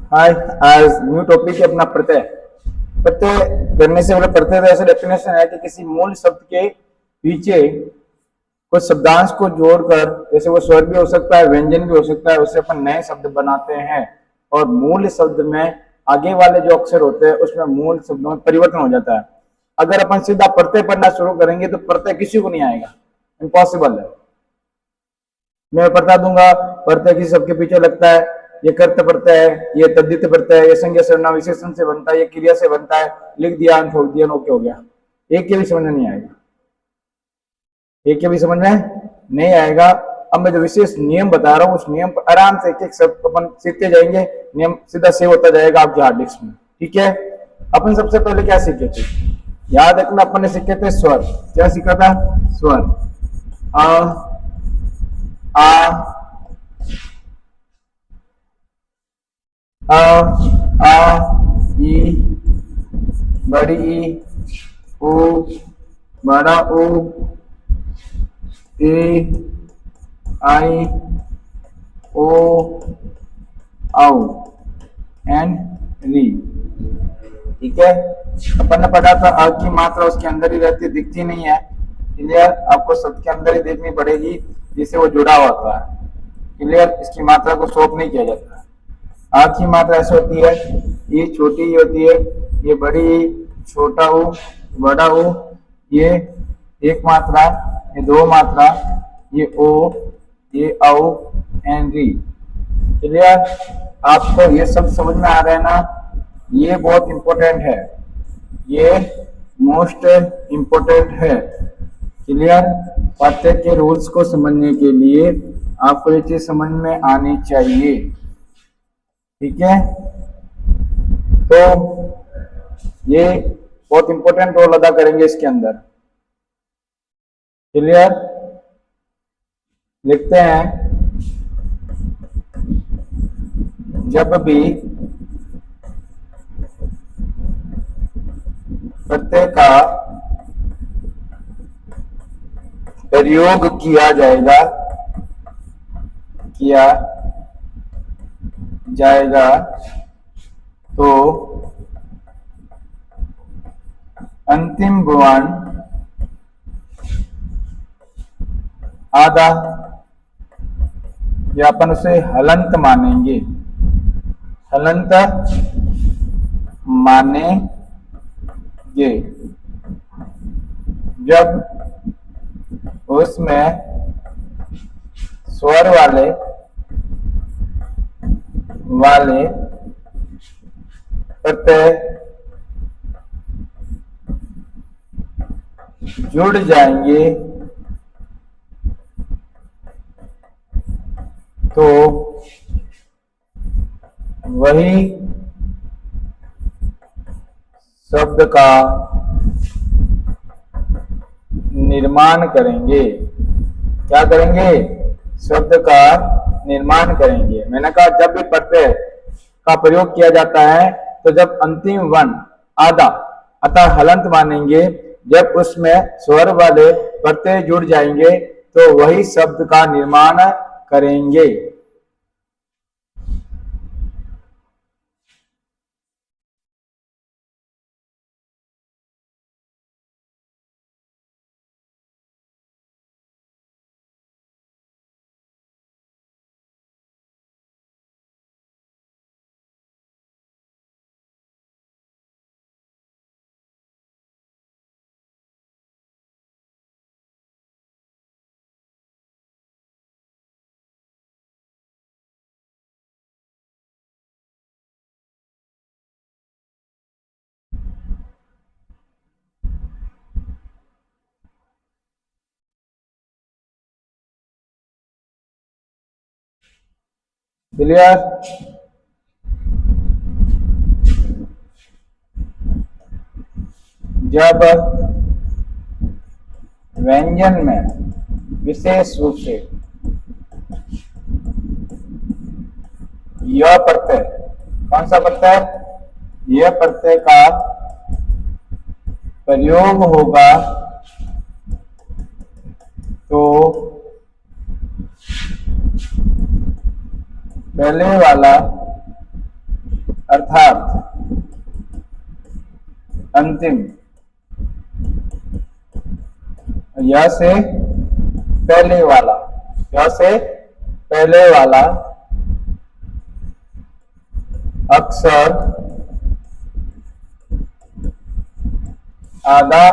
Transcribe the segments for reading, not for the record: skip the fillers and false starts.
हाय। आज new topic है अपना प्रत्यय। प्रत्यय करने से पहले प्रत्यय का ऐसा डेफिनेशन है कि किसी मूल शब्द के पीछे कुछ शब्दांश को जोड़कर, जैसे वो स्वर भी हो सकता है, व्यंजन भी हो सकता है, उससे अपन नए शब्द बनाते हैं। और मूल शब्द में आगे वाले जो अक्षर होते हैं उसमें मूल शब्दों में परिवर्तन हो जाता है। अगर अपन सीधा प्रत्यय पढ़ना शुरू करेंगे तो प्रत्यय किसी को नहीं आएगा, इम्पॉसिबल है। मैं बता दूंगा प्रत्यय किस शब्द के पीछे लगता है। ये कर्त प्रत्यय है, ये तद्धित प्रत्यय है, ये संज्ञा सर्वनाम विशेषण से बनता है, ये क्रिया से बनता है। लिख दिया, छोड़ दिया, ओके हो गया। एक के भी समझ में नहीं आएगा, एक के भी समझ में नहीं आएगा। अब मैं जो विशेष नियम बता रहा हूँ उस नियम पर आराम से एक एक शब्द अपन सीखते जाएंगे, नियम सीधा सेव होता जाएगा आपके हार्ड डिस्क में। ठीक है। अपन सबसे पहले क्या सीखे थे, याद रखना, अपन ने सीखे थे स्वर। क्या सीखा था? स्वर। आ आ आ ई, बड़ी ई, ओ, बड़ा ओ, ए, आई, ओ, आउ एंड री। ठीक है। अपन ने पढ़ा था अ की मात्रा उसके अंदर ही रहती, दिखती नहीं है। क्लियर? आपको शब्द के अंदर ही देखनी पड़ेगी जिससे वो जुड़ा हुआ होता है। क्लियर? इसकी मात्रा को शॉर्ट नहीं किया जाता। आ की मात्रा ऐसे होती है, ये छोटी होती है, ये बड़ी, छोटा हो, बड़ा हो, ये एक मात्रा, ये दो मात्रा, ये ओ, ये औ एंड री। क्लियर? आपको ये सब समझ में आ रहा है ना? ये बहुत इंपॉर्टेंट है, ये मोस्ट इंपॉर्टेंट है। क्लियर? प्रत्यय के रूल्स को समझने के लिए आपको ये चीज समझ में आनी चाहिए। ठीक है। तो ये बहुत इंपॉर्टेंट रोल अदा करेंगे इसके अंदर। क्लियर? लिखते हैं, जब भी प्रत्यय का प्रयोग किया जाएगा तो अंतिम वर्ण आधा, या अपन उसे हलंत मानेंगे, हलंत मानेंगे जब उसमें स्वर वाले प्रत्यय जुड़ जाएंगे तो वही शब्द का निर्माण करेंगे। क्या करेंगे? शब्द का निर्माण करेंगे। मैंने कहा जब भी प्रत्यय का प्रयोग किया जाता है तो जब अंतिम वर्ण आधा अतः हलंत मानेंगे, जब उसमें स्वर वाले प्रत्यय जुड़ जाएंगे तो वही शब्द का निर्माण करेंगे। क्लियर? जब व्यंजन में विशेष रूप से यह प्रत्यय, कौन सा प्रत्यय? यह प्रत्यय का प्रयोग होगा तो पहले वाला अर्थात अंतिम, य से पहले वाला, य से पहले वाला अक्षर आधा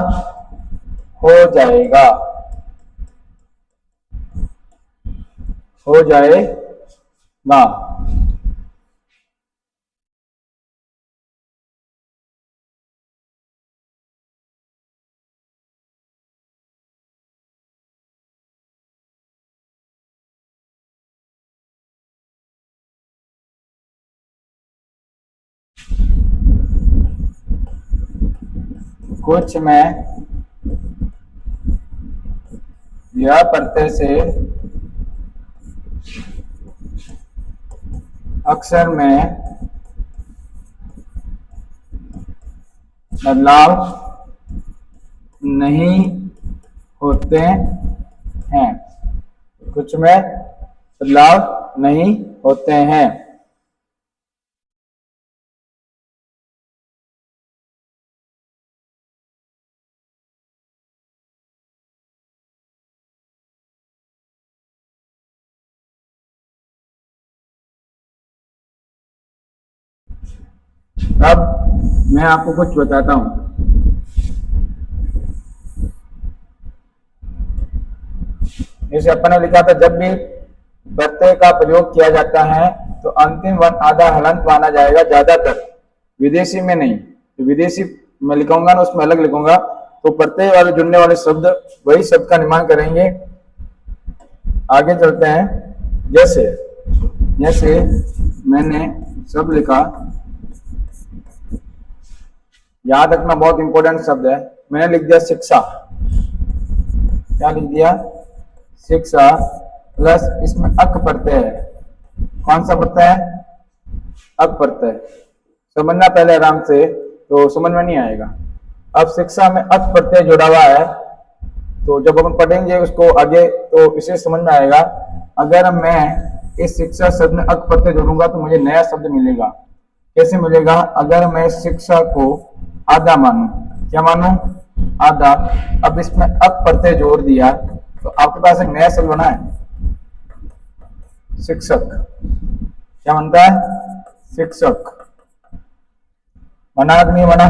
हो जाएगा, हो जाएगा। कुछ में यह प्रत्यय से अक्षर में बदलाव नहीं होते हैं, कुछ में बदलाव नहीं होते हैं। अब मैं आपको कुछ बताता हूं। जैसे अपन ने लिखा था, जब भी प्रत्यय का प्रयोग किया जाता है तो अंतिम वर्ण आधा हलंत माना जाएगा, ज्यादातर। विदेशी में नहीं, तो विदेशी मैं लिखूंगा ना, उसमें अलग लिखूंगा। तो प्रत्यय वाले जुड़ने वाले शब्द वही शब्द का निर्माण करेंगे। आगे चलते हैं। जैसे जैसे मैंने शब्द लिखा, याद रखना बहुत इंपॉर्टेंट शब्द है। मैंने लिख दिया शिक्षा। क्या लिख दिया? शिक्षा प्लस इसमें अक प्रत्यय है। कौन सा प्रत्यय है? अक प्रत्यय। समझना पहले आराम से, तो समझ में नहीं आएगा। अब शिक्षा में अक प्रत्यय जुड़ा हुआ है, तो जब हम पढ़ेंगे उसको आगे तो इसे समझ में आएगा। अगर मैं इस शिक्षा शब्द में अक प्रत्यय जोड़ूंगा तो मुझे नया शब्द मिलेगा। कैसे मिलेगा? अगर मैं शिक्षा को आधा मानूं, क्या मानूं? आधा। अब इसमें अक प्रत्यय जोड़ दिया तो आपके पास एक नया शब्द बना है, शिक्षक। क्या बनता है? शिक्षक। बना कि नहीं बना?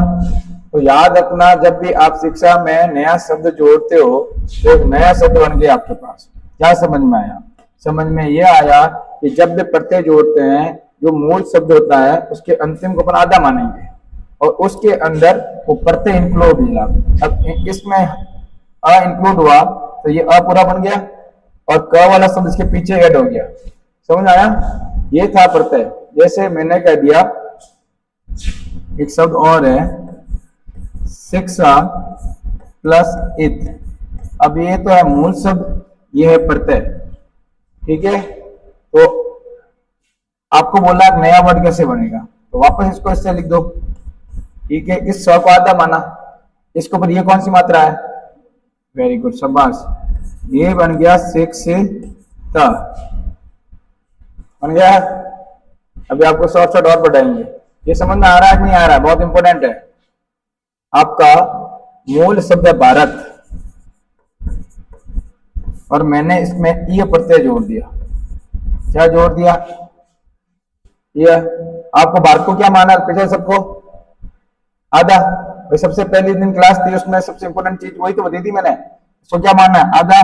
तो याद रखना, जब भी आप शिक्षा में नया शब्द जोड़ते हो तो एक नया शब्द बन गया आपके पास। क्या समझ में आया? समझ में ये आया कि जब भी प्रत्यय जोड़ते हैं, जो मूल शब्द होता है उसके अंतिम को अपन आधा मानेंगे और उसके अंदर वो प्रत्यय इंक्लूड होगा। अब इसमें अ इंक्लूड हुआ तो ये अ पूरा बन गया और क वाला शब्द इसके पीछे ऐड हो गया। समझ आया? ये था प्रत्यय। जैसे मैंने कह दिया, एक शब्द और है, शिक्षा प्लस इत। अब ये तो है मूल शब्द, ये है प्रत्यय। ठीक है, तो आपको बोला नया वर्ड कैसे बनेगा, तो वापस इसको इससे लिख दो। ठीक है, इस स को आधा माना, इसको पर ये कौन सी मात्रा है? वेरी गुड, शाबाश। ये बन गया शिक्षित। बन गया। अभी आपको शॉर्ट शॉर्ट और बढ़ाएंगे। ये समझ में आ रहा है कि नहीं आ रहा है? बहुत इंपॉर्टेंट है। आपका मूल शब्द है भारत और मैंने इसमें ये प्रत्यय जोड़ दिया। क्या जोड़ दिया? ये। आपको भारत को क्या माना पिछले सबको? आधा। भाई सबसे पहली दिन क्लास थी, उसमें सबसे इंपॉर्टेंट चीज वही तो बता दी मैंने। इसको क्या मानना है? आधा।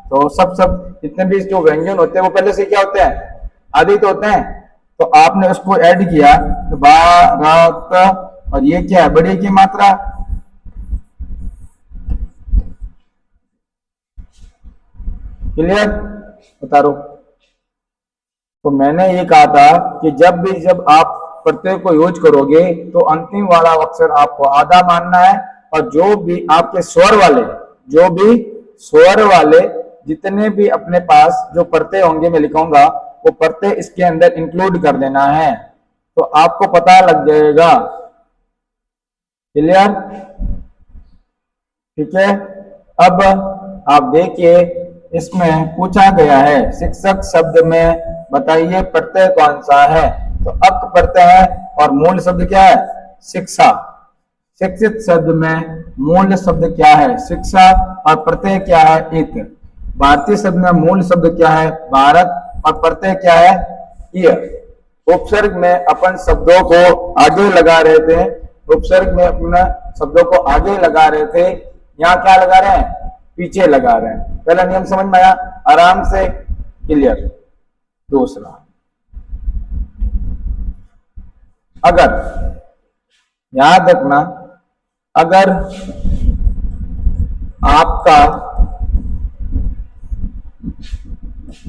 तो सब जितने भी जो व्यंजन होते हैं वो पहले से क्या होते हैं? आधे तो होते हैं। तो आपने उसको ऐड किया तो भारत, और ये क्या है? बड़ी की मात्रा। क्लियर? बता रहा हूं। तो मैंने ये कहा था कि जब आप प्रत्यय को यूज करोगे तो अंतिम वाला अक्षर आपको आधा मानना है, और जो भी आपके स्वर वाले जितने भी अपने पास जो प्रत्यय होंगे मैं लिखूंगा, वो प्रत्यय इसके अंदर इंक्लूड कर देना है, तो आपको पता लग जाएगा। क्लियर? ठीक है। अब आप देखिए, इसमें पूछा गया है शिक्षक शब्द में बताइए प्रत्यय कौन सा है। तो अक प्रत्यय है और मूल शब्द क्या है? शिक्षा। शिक्षित शब्द में मूल शब्द क्या है? शिक्षा। और प्रत्यय क्या है? इत। भारतीय शब्द में मूल शब्द क्या है? भारत। और प्रत्यय क्या है? य। उपसर्ग में अपन शब्दों को आगे लगा रहे थे, उपसर्ग में अपना शब्दों को आगे लगा रहे थे, यहाँ क्या लगा रहे हैं? पीछे लगा रहे हैं। पहला नियम समझ में आया? आराम से क्लियर। दूसरा, अगर, याद रखना, अगर आपका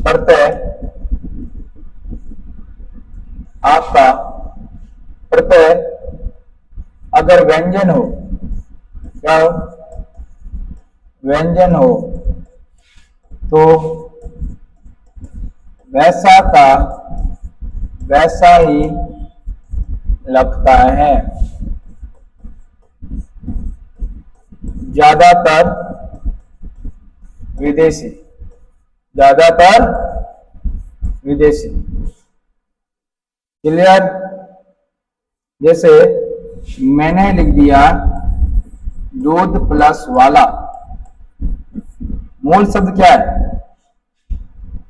प्रत्यय, आपका प्रत्यय अगर व्यंजन हो, क्या हो? व्यंजन हो, तो वैसा का वैसा ही लगता है। ज्यादातर विदेशी, ज्यादातर विदेशी। क्लियर? जैसे मैंने लिख दिया दूध प्लस वाला, मूल शब्द क्या है?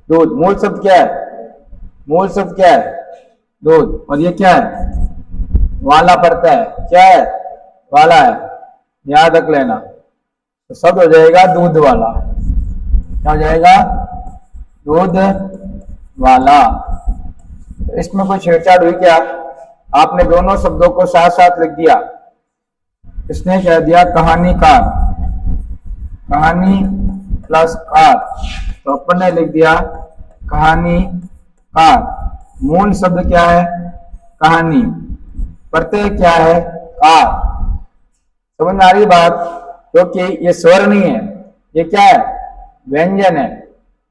दूध। मूल शब्द क्या है? मूल शब्द क्या है? दूध। और ये क्या है? वाला पड़ता है। क्या है? वाला है। याद रख लेना। तो शब्द हो जाएगा दूध वाला। क्या हो जाएगा? दूध वाला। तो इसमें कोई छेड़छाड़ हुई क्या? आपने दोनों शब्दों को साथ साथ लिख दिया। इसने कह दिया कहानीकार, कहानी प्लस कार, तो अपन ने लिख दिया कहानी कार। मूल शब्द क्या है? कहानी। प्रत्यय क्या है? कार। समझ में आ रही बात? क्योंकि ये स्वर नहीं है, ये क्या है? व्यंजन है।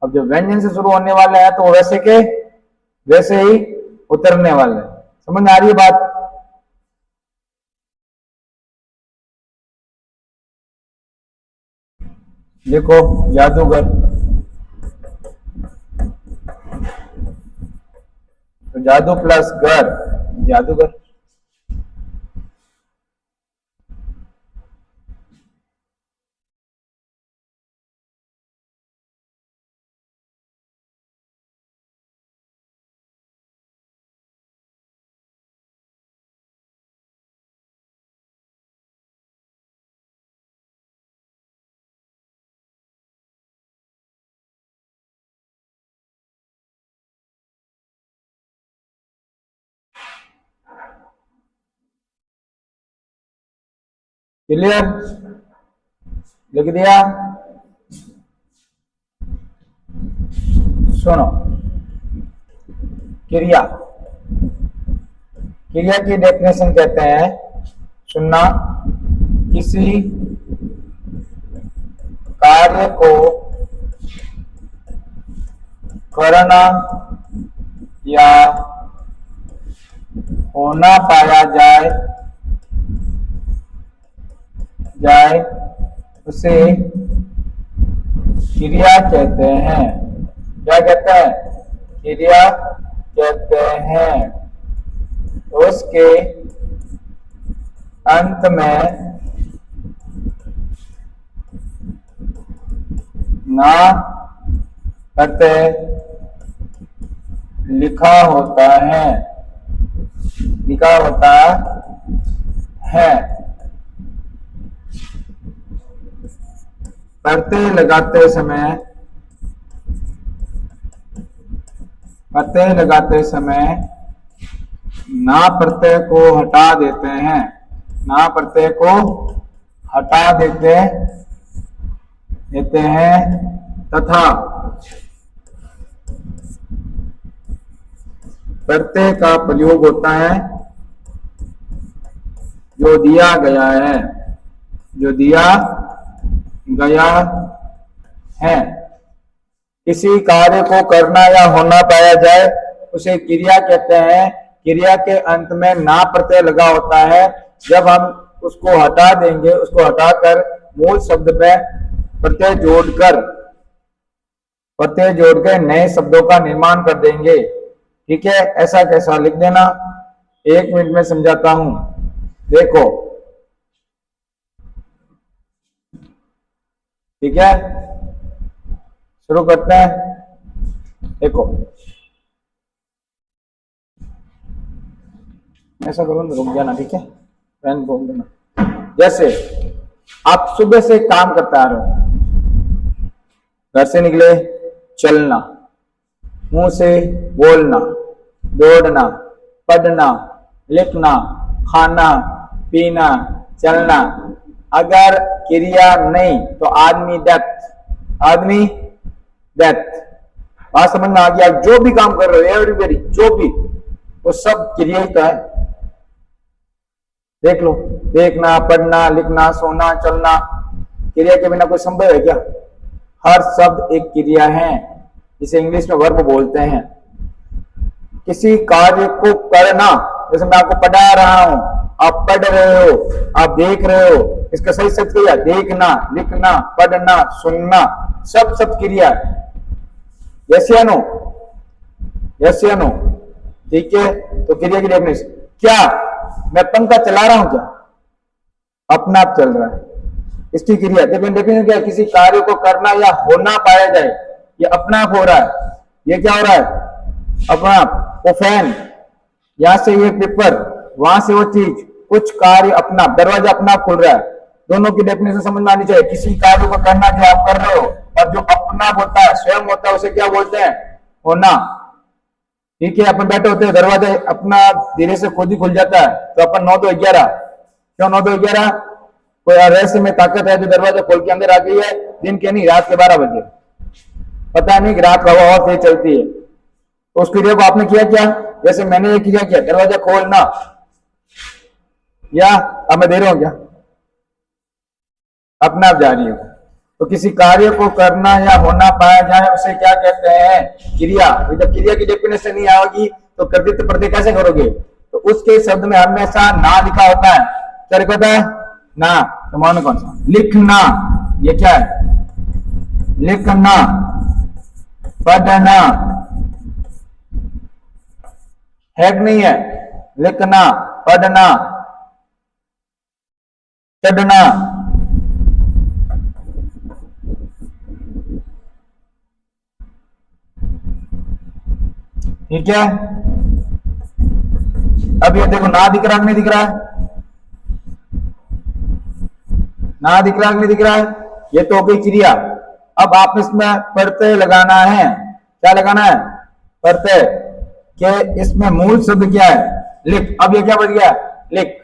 अब जो व्यंजन से शुरू होने वाले हैं तो वैसे के वैसे ही उतरने वाले हैं। समझ में आ रही है बात? देखो जादूगर, तो जादू प्लस घर, जादूगर। क्लियर? लिख दिया? सुनो, क्रिया, क्रिया की डेफिनेशन कहते हैं, सुनना, किसी कार्य को करना या होना पाया जाए उसे क्रिया कहते हैं। क्या कहते हैं? क्रिया कहते हैं। उसके अंत में ना प्रत्यय लिखा होता है, लिखा होता है। प्रत्यय लगाते समय ना प्रत्यय को हटा देते हैं, ना प्रत्यय को हटा देते हैं तथा प्रत्यय का प्रयोग होता है जो दिया गया है, जो दिया गया है। किसी कार्य को करना या होना पाया जाए उसे क्रिया कहते हैं। क्रिया के अंत में ना प्रत्यय लगा होता है। जब हम उसको हटा देंगे, उसको हटाकर मूल शब्द में प्रत्यय जोड़कर नए शब्दों का निर्माण कर देंगे ठीक है, ऐसा कैसा लिख देना, 1 मिनट में समझाता हूं। देखो, ठीक है, शुरू करते हैं। देखो, ऐसा करो ना, रुक जाना, ठीक है, फैन बोल देना। जैसे आप सुबह से काम करते आ रहे हो, घर से निकले, चलना, मुंह से बोलना, दौड़ना, पढ़ना, लिखना, खाना, पीना, चलना। अगर क्रिया नहीं तो आदमी डेथ, आदमी डेथ। बात समझ में आ गया? जो भी काम कर रहे हो एवरीबॉडी, जो भी, वो सब क्रिया ही तो है। देख लो, देखना, पढ़ना, लिखना, सोना, चलना, क्रिया के बिना कोई संभव है क्या? हर शब्द एक क्रिया है, इसे इंग्लिश में वर्ब बोलते हैं। किसी कार्य को करना, जैसे मैं आपको पढ़ा रहा हूं, आप पढ़ रहे हो, आप देख रहे हो, इसका सही शब्द क्या? देखना, लिखना, पढ़ना, सुनना, सब सब क्रिया है। यस या नो? यस या नो? ठीक है, तो क्रिया की डेफिनेशन क्या? मैं पंखा चला रहा हूं क्या? अपना आप चल रहा है, इसकी क्रिया। डेफिनेशन क्या है? किसी कार्य को करना या होना पाया जाए, ये अपना आप हो रहा है। ये क्या हो रहा है? अपना आप। वो फैन, यहां से ये पेपर, वहां से वो चीज, कुछ कार्य अपना, दरवाजा अपना आप खुल रहा है। दोनों की डेफिनेशन समझ में आनी चाहिए। किसी कार्य को करना जो आप कर रहे हो, और जो अपना होता है, स्वयं होता है, उसे क्या बोलते हैं? होना। ठीक है, अपन बैठे होते हैं, दरवाजा अपना धीरे से खुद ही खुल जाता है, तो अपन 9 2 11, क्यों 9 2 11? कोई रहस्य में ताकत है जो दरवाजा खोल के अंदर आ गई है, दिन के नहीं, रात के 12 बजे। पता नहीं कि रात हवा और तेज चलती है, तो उस क्रिया को आपने किया क्या? जैसे मैंने ये किया, दरवाजा खोलना, या अब मैं दे रहा हूं क्या? अपना आप जा रही है। तो किसी कार्य को करना या होना पाया जाए, उसे क्या कहते हैं? क्रिया। तो जब क्रिया की डेफिनेशन नहीं आएगी तो कर्तृत्व प्रत्यय कैसे करोगे? तो उसके शब्द में हमेशा ना लिखा होता है। क्या लिखा होता है? ना। तो मानो कौन सा? लिखना, ये क्या है? लिखना, पढ़ना है कि नहीं है? लिखना, पढ़ना, चढ़ना। ठीक है, अब ये देखो, ना दिख रहा है, नहीं दिख रहा है? ना दिख रहा है, नहीं दिख रहा है? ये तो हो गई क्रिया। अब आप इसमें प्रत्यय लगाना है। क्या लगाना है? प्रत्यय। के इसमें मूल शब्द क्या है? लिख। अब ये क्या बच गया? लिख।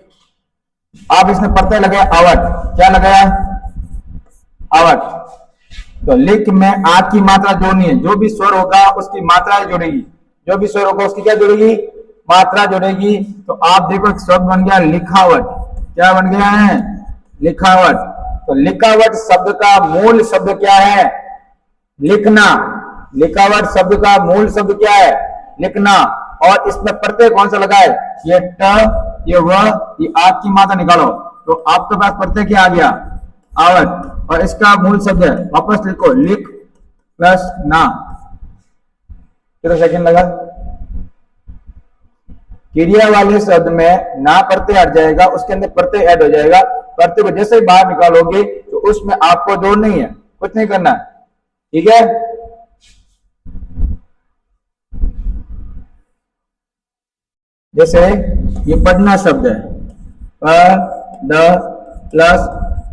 आप इसमें प्रत्यय लगाया आवट। क्या लगाया? आवट। तो लिख में आ की मात्रा जोड़नी है। जो भी स्वर होगा उसकी मात्रा जुड़ेगी, जो भी स्वर होगा उसकी क्या जुड़ेगी? मात्रा जुड़ेगी। तो आप देखो, एक शब्द बन गया लिखावट। क्या बन गया है? लिखावट। तो लिखावट शब्द का मूल शब्द क्या है? लिखना। लिखावट शब्द का मूल शब्द क्या है? लिखना। और इसमें प्रत्यय कौन सा लगा है? ये ट, ये व, ये आ की मात्रा निकालो, तो आपके पास प्रत्यय क्या आ गया? आवट। और इसका मूल शब्द है, वापस लिखो, लिख प्लस ना। कितना सेकंड लगा? क्रिया वाले शब्द में ना प्रत्यय हट जाएगा, उसके अंदर प्रत्यय ऐड हो जाएगा। प्रत्यय को जैसे ही बाहर निकालोगे तो उसमें आपको जोड़ नहीं है, कुछ नहीं करना है। ठीक है, जैसे ये पढ़ना शब्द है, प द प्लस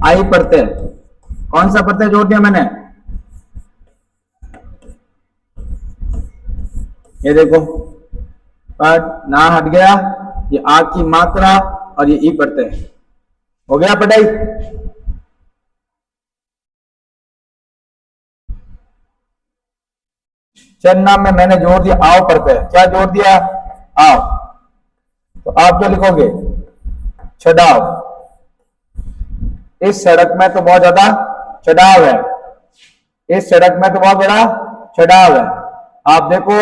आई प्रत्यय। कौन सा प्रत्यय जोड़ दिया मैंने? ये देखो, पढ़ ना हट गया, ये आ की मात्रा और ये ई प्रत्यय। हो गया पढ़ाई? चरना में मैंने जोड़ दिया आओ प्रत्यय। क्या जोड़ दिया? आओ। तो आप क्या लिखोगे? चढ़ाव। इस सड़क में तो बहुत ज्यादा चढ़ाव है, इस सड़क में तो बहुत बड़ा चढ़ाव है। आप देखो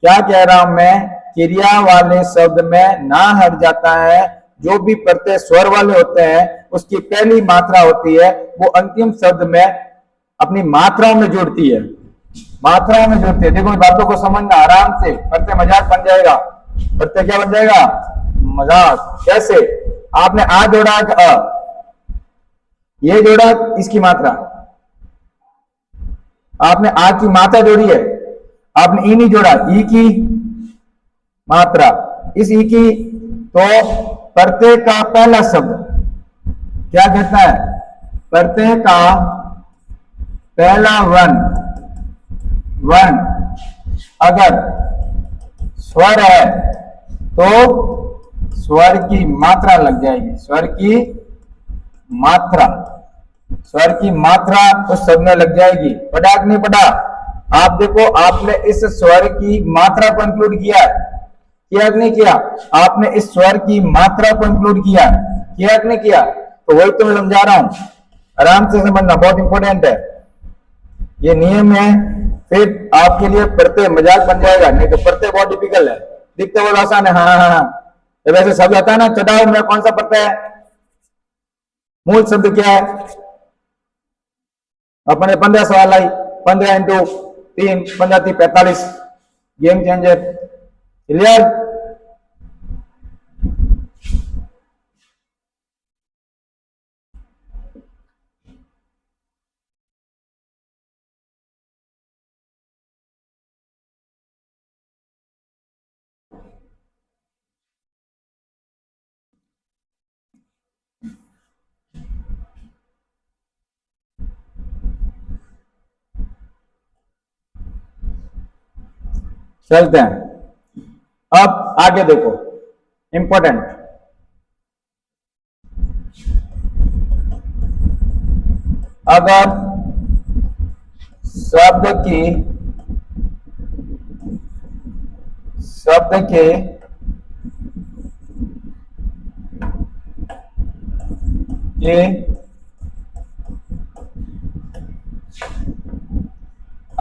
क्या कह रहा हूं मैं, क्रिया वाले शब्द में ना हट जाता है। जो भी प्रत्यय स्वर वाले होते हैं उसकी पहली मात्रा होती है, वो अंतिम शब्द में अपनी मात्राओं में जुड़ती है। मात्राओं में जुड़ते हैं। देखो बातों को समझना आराम से, प्रत्यय मजाक बन जाएगा। प्रत्यय क्या बन जाएगा? मजाक। कैसे? आपने आ जोड़ा अ, ये जोड़ा इसकी मात्रा, आपने आ की मात्रा जोड़ी है, आपने ई नहीं जोड़ा, ई की मात्रा। इस ई की तो प्रत्यय का पहला शब्द क्या कहता है? प्रत्यय का पहला वर्ण अगर स्वर है तो स्वर की मात्रा लग जाएगी। स्वर की मात्रा उस शब्द में लग जाएगी। पढ़ा कि नहीं पढ़ा? आप देखो, आपने इस स्वर की मात्रा को इंक्लूड किया कि नहीं किया? आपने इस स्वर की मात्रा को इंक्लूड किया कि नहीं किया? तो वही तो मैं समझा रहा हूं, आराम से समझना, बहुत इंपॉर्टेंट है ये नियम है। फिर आपके लिए प्रत्यय मजाक बन जाएगा, नहीं तो प्रत्यय बहुत डिफिकल्ट है। दिखते बहुत आसान है, हाँ हाँ हाँ। जब ऐसे शब्द आता है ना, चढ़ाओ में कौन सा प्रत्यय है? मूल शब्द क्या है? अपने 15 सवाल आई, 15 इंटू 3, 15 3 45। Game changer. क्लियर? चलते हैं। अब आगे देखो, इंपॉर्टेंट। अगर शब्द के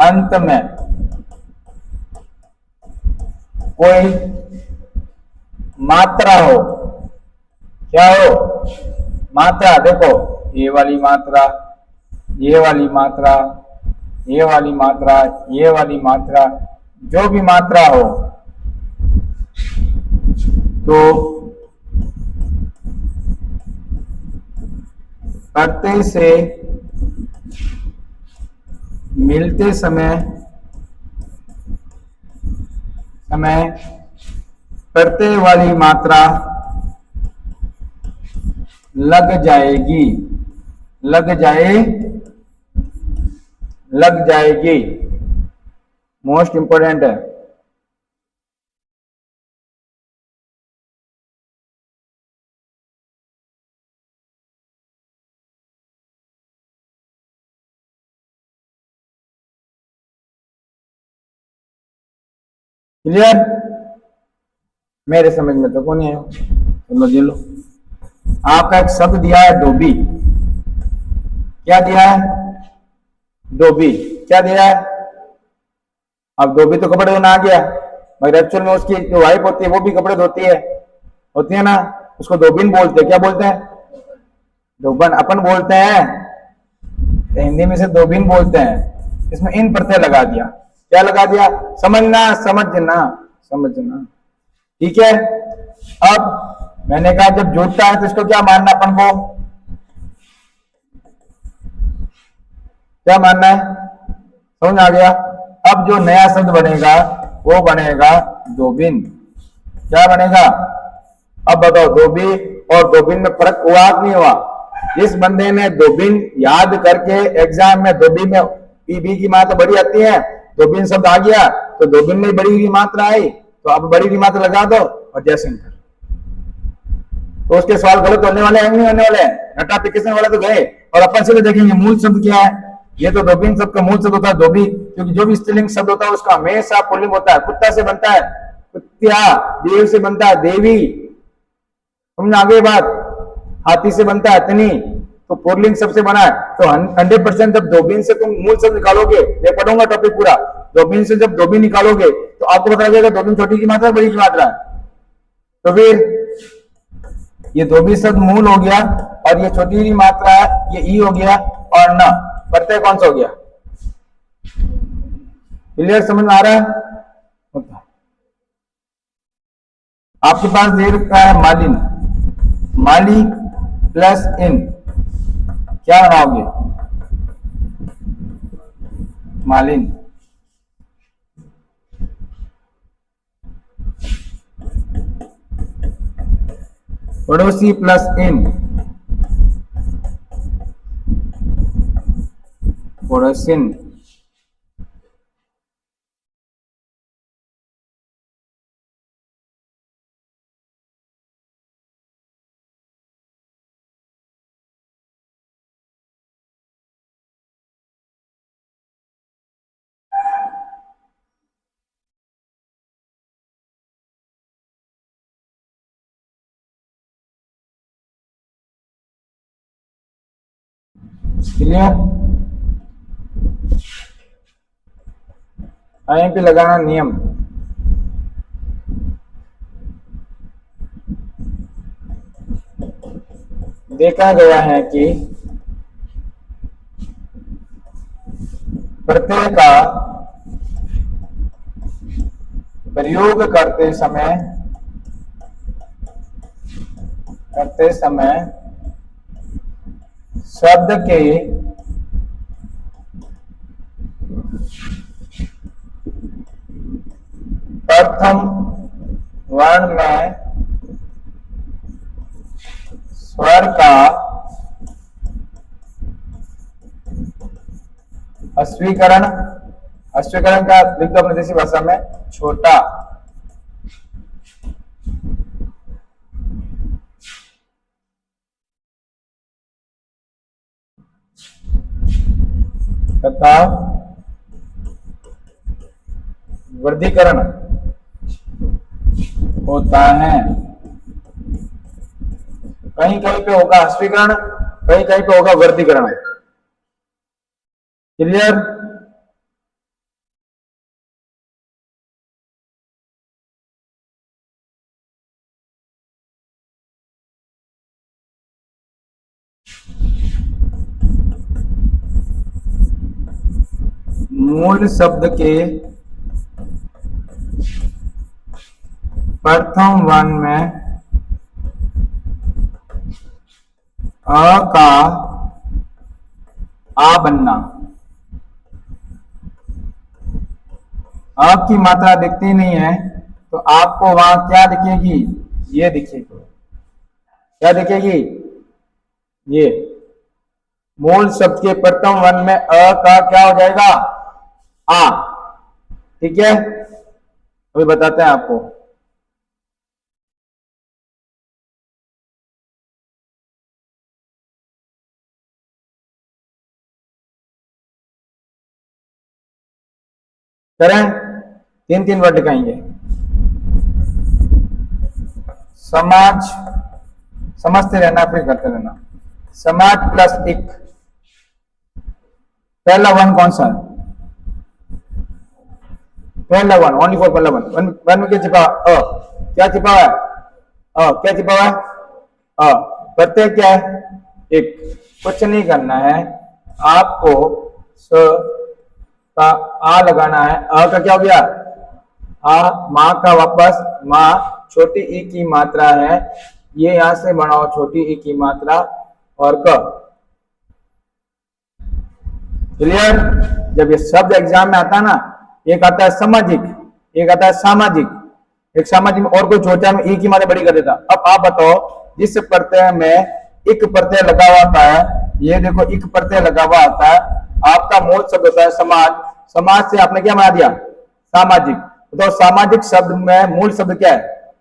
अंत में कोई मात्रा हो, क्या हो? मात्रा। देखो, ये वाली मात्रा, ये वाली मात्रा, ये वाली मात्रा, ये वाली मात्रा, जो भी मात्रा हो, तो प्रत्यय से मिलते समय प्रत्यय वाली मात्रा लग जाएगी। मोस्ट इंपोर्टेंट है। क्लियर? मेरे समझ में तो कौन है? चलो जी लो, आपका एक शब्द दिया है डोबी। क्या दिया है? डोबी। क्या दिया है? अब डोबी तो कपड़े धोना आ गया, मगर एक्चुअल में उसकी जो वाइफ होती है वो भी कपड़े धोती है ना। उसको धोबिन बोलते हैं। क्या बोलते हैं? धोबन अपन बोलते हैं, तो हिंदी में से धोबिन बोलते हैं। इसमें इन प्रत्यय लगा दिया। क्या लगा दिया? समझना। ठीक है। अब मैंने कहा जब जुड़ता है तो इसको क्या मानना अपन को? क्या मानना है? समझ आ गया? अब जो नया शब्द बनेगा वो बनेगा दोबिन। क्या बनेगा? अब बताओ, दोबी और दोबिन में फर्क हुआ कि नहीं हुआ? जिस बंदे ने दोबिन याद करके एग्जाम में दोबी में पीबी की मात्रा बड़ी आती है, दोबिन शब्द आ गया तो दोबिन में बड़ी की मात्रा आई, तो अब बड़ी की मात्रा लगा दो और जैसे कर। तो उसके सवाल गलत होने वाले हैं नहीं होने वाले? नोटिफिकेशन वाले तो गए। और अपन से देखेंगे मूल शब्द क्या है। ये तो दोबिन शब्द का मूल शब्द होता है धोबी, क्योंकि जो भी स्त्रीलिंग शब्द होता है उसका हमेशा पुल्लिंग होता है। कुत्ता से बनता है कुत्तिया, देव से बनता है देवी, समझ आगे बात। हाथी से बनता है तनी, तो पुल्लिंग सबसे बना है। तो 100% जब दोबिन से तुम मूल शब्द निकालोगे, मैं पढ़ूंगा टॉपिक पूरा, दोबिन से जब दोबिन निकालोगे तो आपको पता लगेगा दोबिन छोटी की मात्रा बड़ी की मात्रा है। तो फिर ये दोबिन शब्द मूल हो गया और ये छोटी की मात्रा है, ये ई हो गया, और न प्रत्यय कौन सा हो गया? क्लियर, समझ में आ रहा है? होता, आपके पास दे रखा है मालिन, माली प्लस इन, क्या बनाओगे? मालिन। पड़ोसी प्लस इन, पड़ोसिन। क्लियर? यहीं पे लगाना नियम। देखा गया है कि प्रत्यय का प्रयोग करते समय शब्द के प्रथम वर्ण में स्वर का अस्वीकरण, अस्वीकरण का लिख दो अपनी देसी भाषा में, छोटा। तथा वर्गीकरण होता है। कहीं कहीं पे होगा अस्वीकरण, कहीं कहीं पे होगा वर्गीकरण। क्लियर? मूल शब्द के प्रथम वर्ण में अ का आ बनना। अ की मात्रा दिखती नहीं है तो आपको वहां क्या दिखेगी? ये दिखेगी। क्या दिखेगी? ये मूल शब्द के प्रथम वर्ण में अ का क्या हो जाएगा? आ। ठीक है, अभी बताते हैं आपको। करें, तीन तीन वर्ड दिखाएंगे। समाज, समझते रहना फिर करते रहना। समाज प्लस एक, पहला वन कौन सा है? पहला वन, ओनली फॉर पहला वन। वन में क्या छिपा? अ। क्या छिपा हुआ है? अ। क्या छिपा हुआ है? अ। प्रत्यय क्या है? एक। कुछ नहीं करना है आपको, स का आ लगाना है। अ का क्या हो गया? आ। माँ का वापस माँ, छोटी ई की मात्रा है, ये यहां से बनाओ छोटी ई की मात्रा और क। क्लियर? जब ये शब्द एग्जाम में आता है ना, एक आता है सामाजिक, एक आता है सामाजिक। एक सामाजिक में और कोई छोटा में ई की मात्रा बड़ी कर देता। अब आप बताओ, जिस प्रत्यय में इक प्रत्यय लगा हुआ आता है, ये देखो इक प्रत्यय लगा हुआ आता है, आपका मूल शब्द होता है समाज। समाज से आपने क्या बना दिया? सामाजिक। तो सामाजिक शब्द में मूल शब्द क्या है?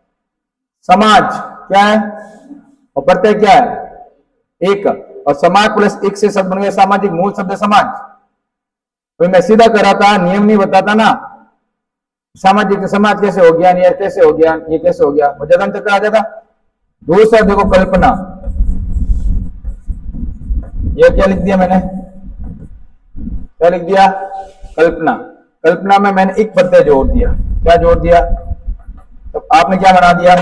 समाज। क्या है? और प्रत्यय क्या है? एक। और समाज प्लस एक से शब्द बन गया सामाजिक, मूल शब्द समाज। तो मैं सीधा कराता, नियम नहीं बताता ना। सामाजिक समाज कैसे हो गया, ये कैसे हो गया, ये कैसे हो गया, ज्यादा चक्कर आ जाता। दूसरा देखो कल्पना, ये क्या लिख दिया मैंने? क्या लिख दिया? कल्पना। कल्पना में मैंने एक प्रत्यय जोड़ दिया। क्या जोड़ दिया? तो आपने क्या बना दिया?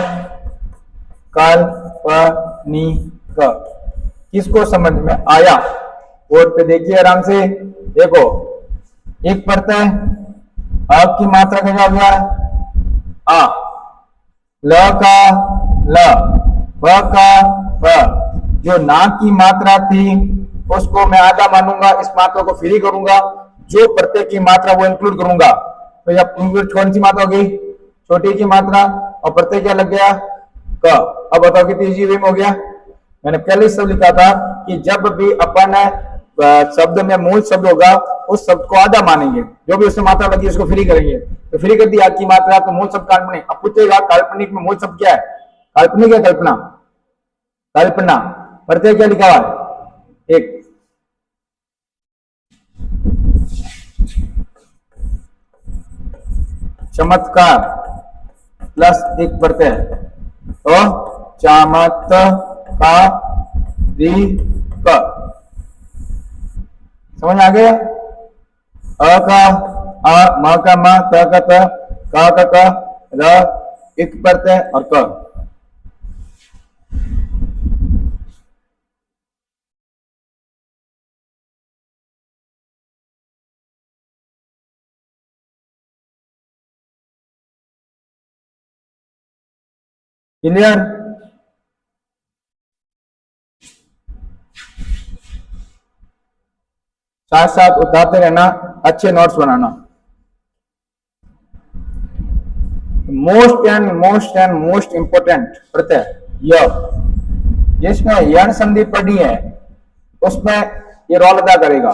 काल्पनिक। किसको समझ में आया? बोर्ड पे देखिए आराम से। देखो, एक प्रत्यय अ की मात्रा का क्या हो गया? आ। ल का ल, ब का ब। जो ना की मात्रा थी उसको मैं आधा मानूंगा, इस मात्रा को फ्री करूंगा, जो प्रत्यय की मात्रा वो इंक्लूड करूंगा। तो यह कौन सी मात्रा हो गई? छोटी की मात्रा, और प्रत्यय क्या लग गया? क। अब बताओ कितनी इजी वे में हो गया? मैंने पहले सब लिखा था कि जब भी अपन शब्द में मूल शब्द होगा उस शब्द को आधा मानेंगे, जो भी उसमें मात्रा लगी उसको फ्री करेंगे। तो फ्री कर दिया की मात्रा, तो मूल शब्द काल्पनिक। अब पूछेगा काल्पनिक में मूल शब्द क्या है? काल्पनिक है कल्पना? कल्पना। प्रत्यय क्या लिखा हुआ है? एक। चमत्कार प्लस एक प्रत्यय, तो चमत्कार। समझ आ गया? अ का अ, म का म, त का त, क का क, र एक प्रत्यय और क। क्लियर? साथ साथ उतारते रहना, अच्छे नोट्स बनाना। मोस्ट इंपोर्टेंट प्रत्यय य, जिसमें यण संधि पढ़ी है उसमें ये रोल अदा करेगा।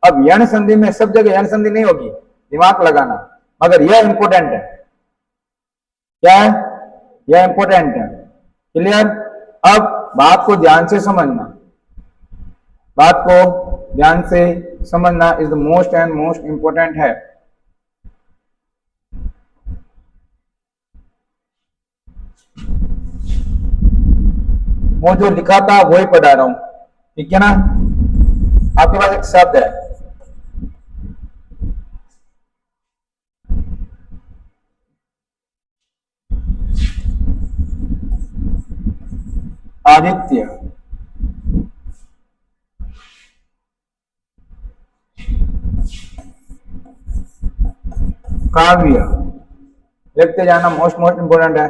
अब यण संधि में सब जगह यण संधि नहीं होगी, दिमाग लगाना, मगर यह इंपोर्टेंट है। क्या है? यह इंपोर्टेंट है। क्लियर? अब बात को ध्यान से समझना, बात को ध्यान से समझना इज द मोस्ट इंपोर्टेंट है। वो जो लिखा था वही पढ़ा रहा हूं, ठीक है ना? आपके पास एक शब्द है आदित्य, काव्य, लिखते जाना, मोस्ट इंपोर्टेंट है।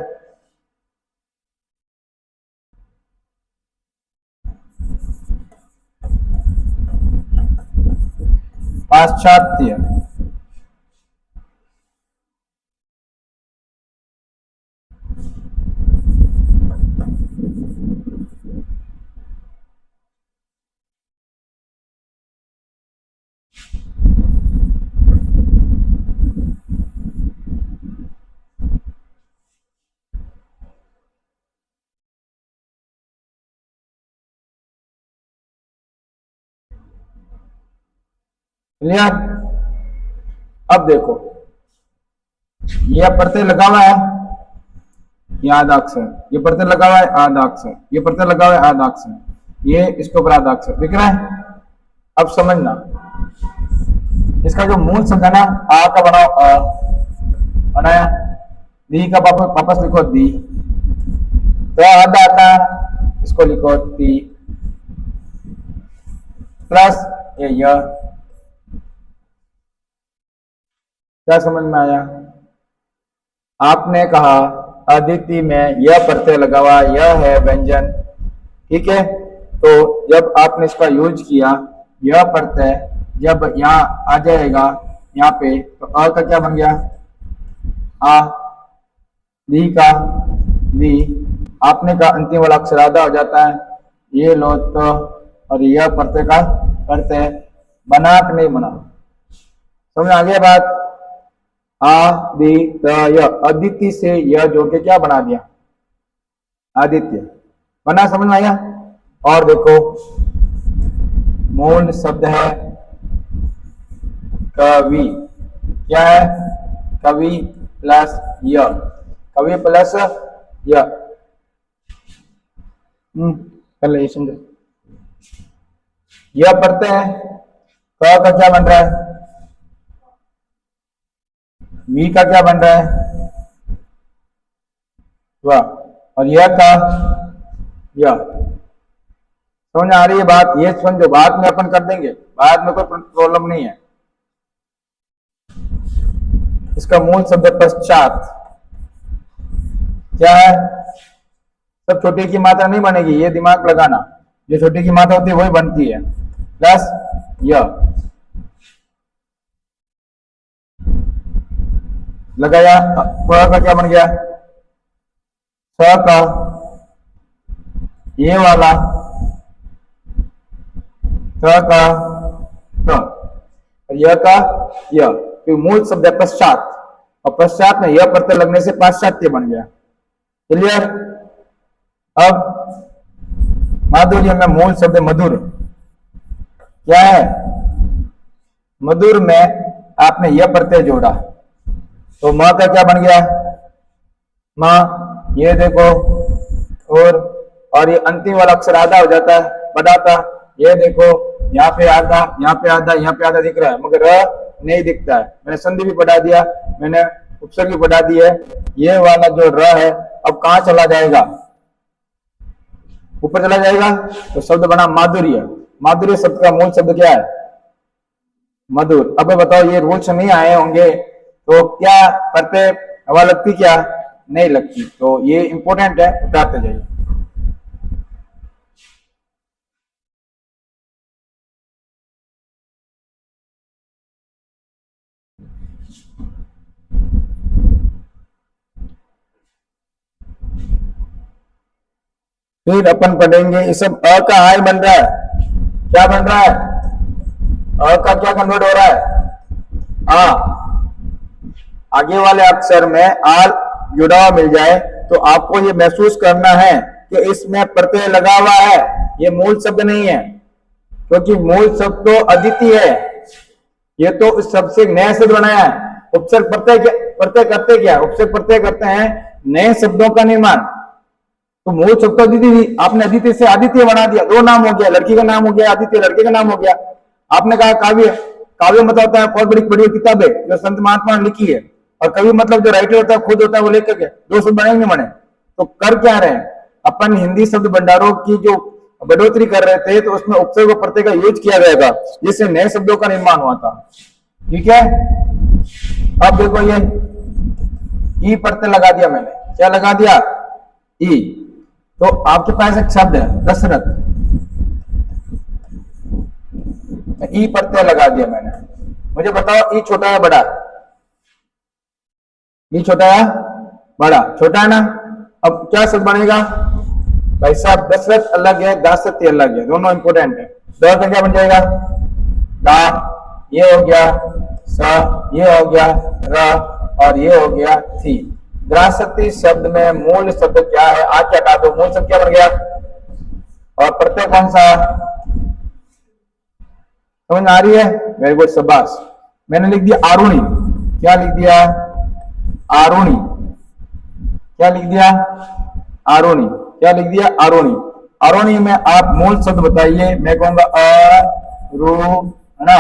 पाश्चात्य, क्लियर? अब देखो, यह प्रत्यय लगा हुआ है, ये आदाक्षर, ये प्रत्यय लगा हुआ है आदाक्षर, ये प्रत्यय लगा हुआ है आदाक्षर, ये इसके ऊपर आदाक्षर दिख रहा है। अब समझना, इसका जो मूल शब्द है ना, आ का बनाओ अ, बनाया, दी का वापस लिखो दी, तो आधा आता है, इसको लिखो ती, प्लस ये य। क्या समझ में आया? आपने कहा अदिति में यह प्रत्यय लगा हुआ, यह है व्यंजन, ठीक है? तो जब आपने इसका यूज किया, यह प्रत्यय जब यहाँ आ जाएगा यहाँ पे, तो अ का क्या बन गया? आ। दी का दी, आपने का अंतिम वाला अक्षर आधा हो जाता है, ये लो तो, और यह प्रत्यय का प्रत्यय बना कि नहीं बना? समझ आ गया बात? आदित्य, अदिति से यह जो के क्या बना दिया? आदित्य बना। समझ में आया? और देखो, मूल शब्द है कवि, क्या है? कवि प्लस य, कवि प्लस य। पहले ये समझो, यह प्रत्यय है, क का क्या बन रहा है? वी का क्या बन रहा है? वाह। और यह का यह। समझ आ रही है बात? ये समझो, बाद में अपन कर देंगे, बाद में कोई प्रॉब्लम नहीं है। इसका मूल शब्द पश्चात क्या है? सब छोटे की मात्रा नहीं बनेगी, ये दिमाग लगाना, जो छोटे की मात्रा होती है वही बनती है। प्लस य लगाया, का क्या बन गया? स का ये वाला, स का त, और य का य, तो मूल शब्द है पश्चात, और पश्चात में यह प्रत्यय लगने से पाश्चात्य बन गया। क्लियर? अब माधुर्य में मूल शब्द मधुर क्या है? मधुर में आपने यह प्रत्यय जोड़ा तो मां का क्या बन गया? मां, ये देखो, और ये अंतिम वाला अक्षर आधा हो जाता है, बढ़ाता, ये देखो यहाँ पे आधा, यहाँ पे आधा, यहाँ पे आधा दिख रहा है, मगर नहीं दिखता है। मैंने संधि भी बढ़ा दिया, मैंने उपसर्ग भी बढ़ा दी है। ये वाला जो र है अब कहाँ चला जाएगा? ऊपर चला जाएगा, तो शब्द बना माधुर्य। माधुर्य शब्द का मूल शब्द क्या है? मधुर। अब बताओ, ये रूल्स नहीं आए होंगे तो क्या प्रत्यय हवा लगती? क्या नहीं लगती? तो ये इंपॉर्टेंट है, उठाते जाइए। फिर अपन पढ़ेंगे, ये सब अ का आय बन रहा है, क्या बन रहा है? अ का क्या कन्वर्ट हो रहा है? आ। आगे वाले अक्षर में आल जुड़ा हुआ मिल जाए तो आपको ये महसूस करना है कि इसमें प्रत्यय लगा हुआ है, ये मूल शब्द नहीं है, क्योंकि मूल शब्द तो अदिति है, ये तो इस शब्द से नया शब्द बनाया है। उपसर्ग प्रत्यय करते क्या? उपसर्ग प्रत्यय करते हैं नए शब्दों का निर्माण। तो मूल शब्द तो अदिति थी, आपने अदिति से आदित्य बना दिया, दो नाम हो गया, लड़की का नाम हो गया आदित्य, लड़के का नाम हो गया। आपने कहा काव्य, काव्य मतलब होता है बहुत बड़ी बड़ी किताब है जो संत महात्मा ने लिखी है, और कवि मतलब जो राइटर होता है खुद होता है वो लेखक है। दो शब्द बने नहीं बने? तो कर क्या रहे हैं अपन? हिंदी शब्द भंडारों की जो बढ़ोतरी कर रहे थे तो उसमें उपसर्ग और प्रत्यय का यूज किया गया था, जिससे नए शब्दों का निर्माण हुआ था। ठीक है? अब देखो, ये ई प्रत्यय लगा दिया मैंने, क्या लगा दिया? ई। तो आपके पास एक शब्द है दशरथ, ई प्रत्यय लगा दिया मैंने। मुझे बताओ, ई छोटा है बड़ा? ई छोटा है बड़ा? छोटा है ना। अब क्या शब्द बनेगा भाई साहब? दशरथ अलग है, दासत्य अलग है, दोनों इंपोर्टेंट है। दो का क्या बन जाएगा? दा, ये हो गया स, ये हो गया र, और ये हो गया थी। द्रासती शब्द में मूल शब्द क्या है? आ क्या हटा दो, मूल शब्द क्या बन गया? और प्रत्यय कौन सा? समझ आ रही है? वेरी गुड, शाबाश। मैंने लिख दिया आरुणी। क्या लिख दिया? आरुणी। क्या लिख दिया? आरुणी। क्या लिख दिया? आरुणी। आरुणी में आप मूल शब्द बताइए। मैं कहूंगा अरुणा,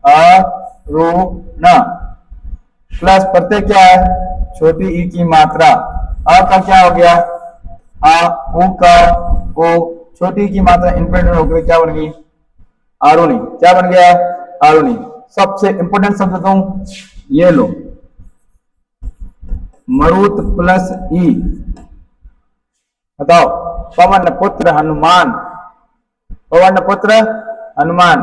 अरुणा, प्लस प्रत्यय क्या है? छोटी ई की मात्रा। अ का क्या हो गया? आ, उ का ओ, छोटी की मात्रा इंपोर्टेंट हो गई, क्या बन गई? आरुणी। क्या बन गया? आरुणी। सबसे इंपोर्टेंट शब्द दूं, ये लो, मरुत प्लस ई। बताओ, पवन पुत्र हनुमान, पवन पुत्र हनुमान,